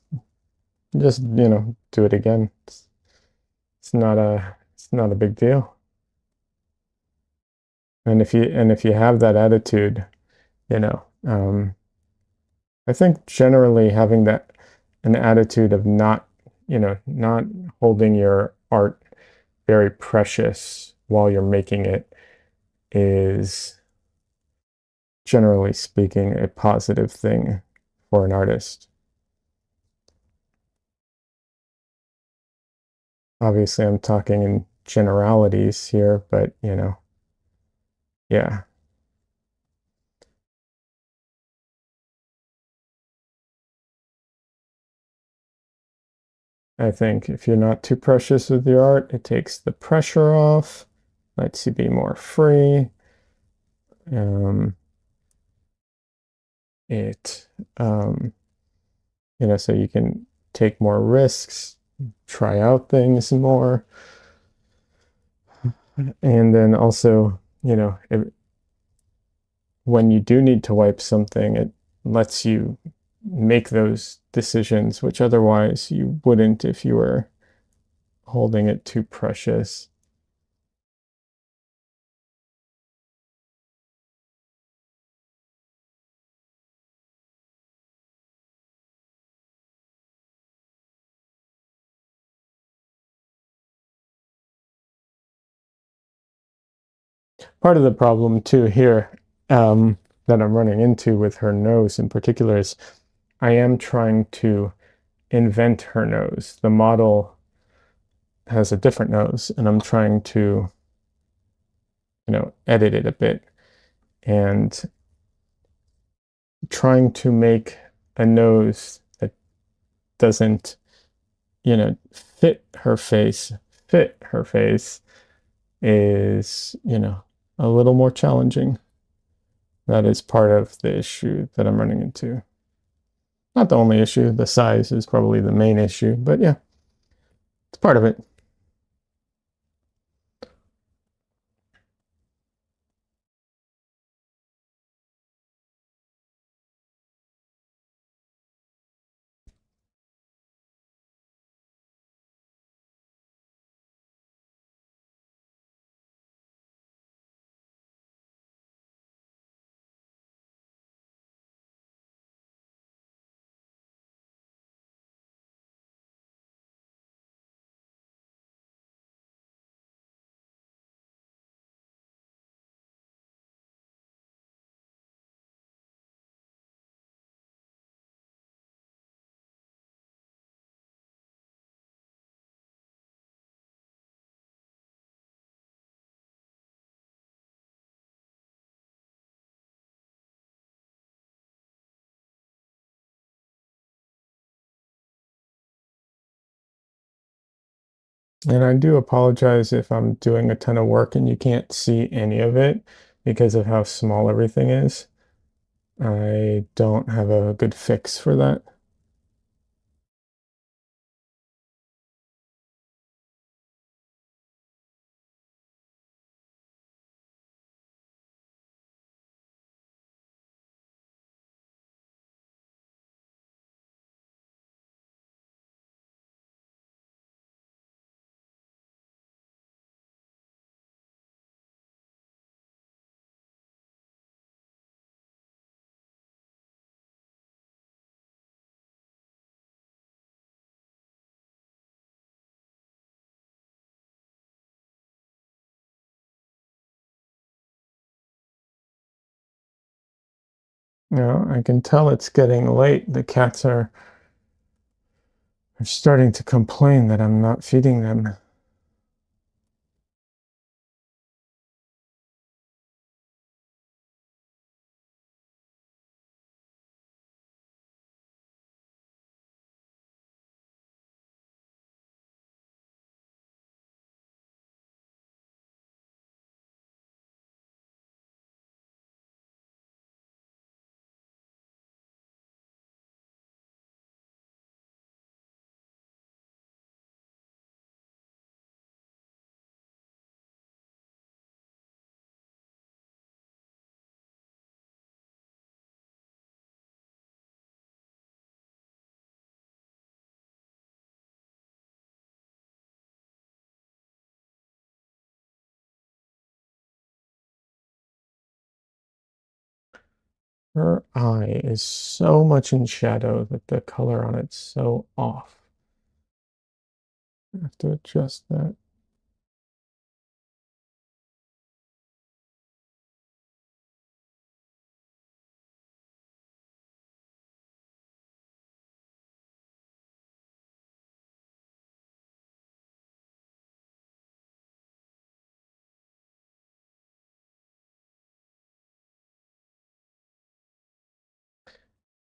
Speaker 1: do it again. It's not a big deal. And if you have that attitude, you know, I think generally having that an attitude of not, not holding your art very precious while you're making it is generally speaking a positive thing for an artist. Obviously, I'm talking in generalities here, but yeah, I think if you're not too precious with your art, it takes the pressure off, lets you be more free. Um, it, um, so you can take more risks, try out things more, and then also, when you do need to wipe something, it lets you make those decisions, which otherwise you wouldn't if you were holding it too precious. Part of the problem too here, that I'm running into with her nose in particular is I am trying to invent her nose. The model has a different nose, and I'm trying to, edit it a bit and trying to make a nose that doesn't, fit her face is, a little more challenging. That is part of the issue that I'm running into. Not the only issue, the size is probably the main issue, but yeah, it's part of it. And I do apologize if I'm doing a ton of work and you can't see any of it because of how small everything is. I don't have a good fix for that. I can tell it's getting late. The cats are starting to complain that I'm not feeding them. Her eye is so much in shadow that the color on it's so off. I have to adjust that.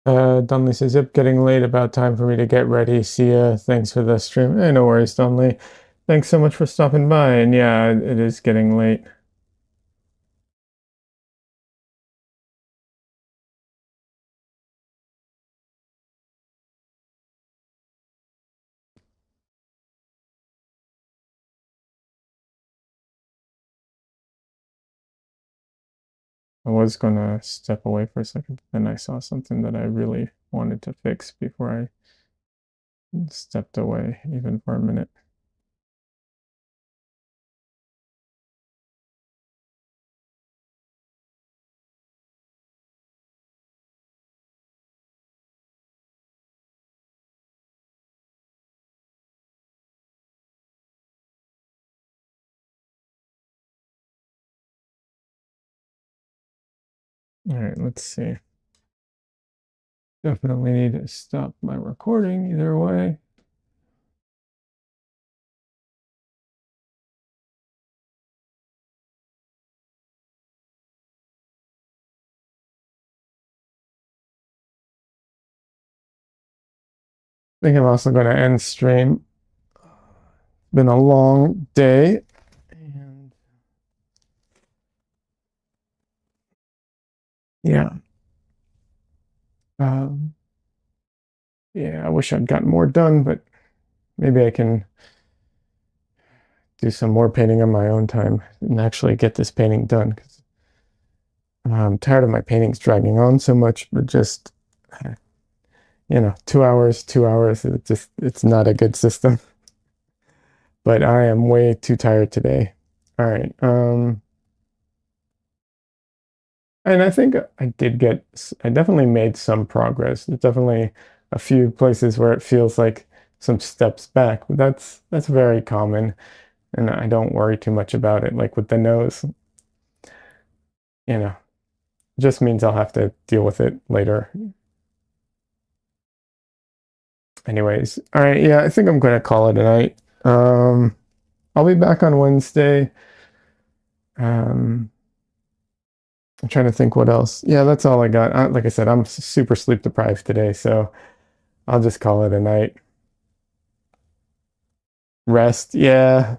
Speaker 1: Dunley says, yep, getting late, about time for me to get ready. See ya. Thanks for the stream. Hey, no worries, Dunley. Thanks so much for stopping by. And yeah, it is getting late. I was gonna step away for a second, but then I saw something that I really wanted to fix before I stepped away, even for a minute. All right, let's see. Definitely need to stop my recording either way. I think I'm also going to end stream. Been a long day. And yeah. Yeah, I wish I'd gotten more done, but maybe I can do some more painting on my own time and actually get this painting done, because I'm tired of my paintings dragging on so much, but just, 2 hours, it's not a good system. But I am way too tired today. All right. And I think I definitely made some progress. There's definitely a few places where it feels like some steps back, but that's very common, and I don't worry too much about it. Like with the nose, you know, just means I'll have to deal with it later. Anyways, all right, yeah, I think I'm gonna call it a night. I'll be back on Wednesday. Um, I'm trying to think what else. Yeah, that's all I got. Like I said, I'm super sleep deprived today, so I'll just call it a night. Rest, yeah,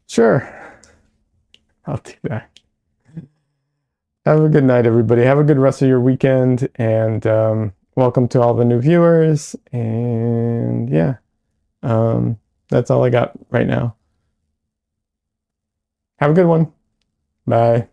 Speaker 1: sure. I'll do that. Have a good night, everybody. Have a good rest of your weekend, and welcome to all the new viewers. And yeah, that's all I got right now. Have a good one. Bye.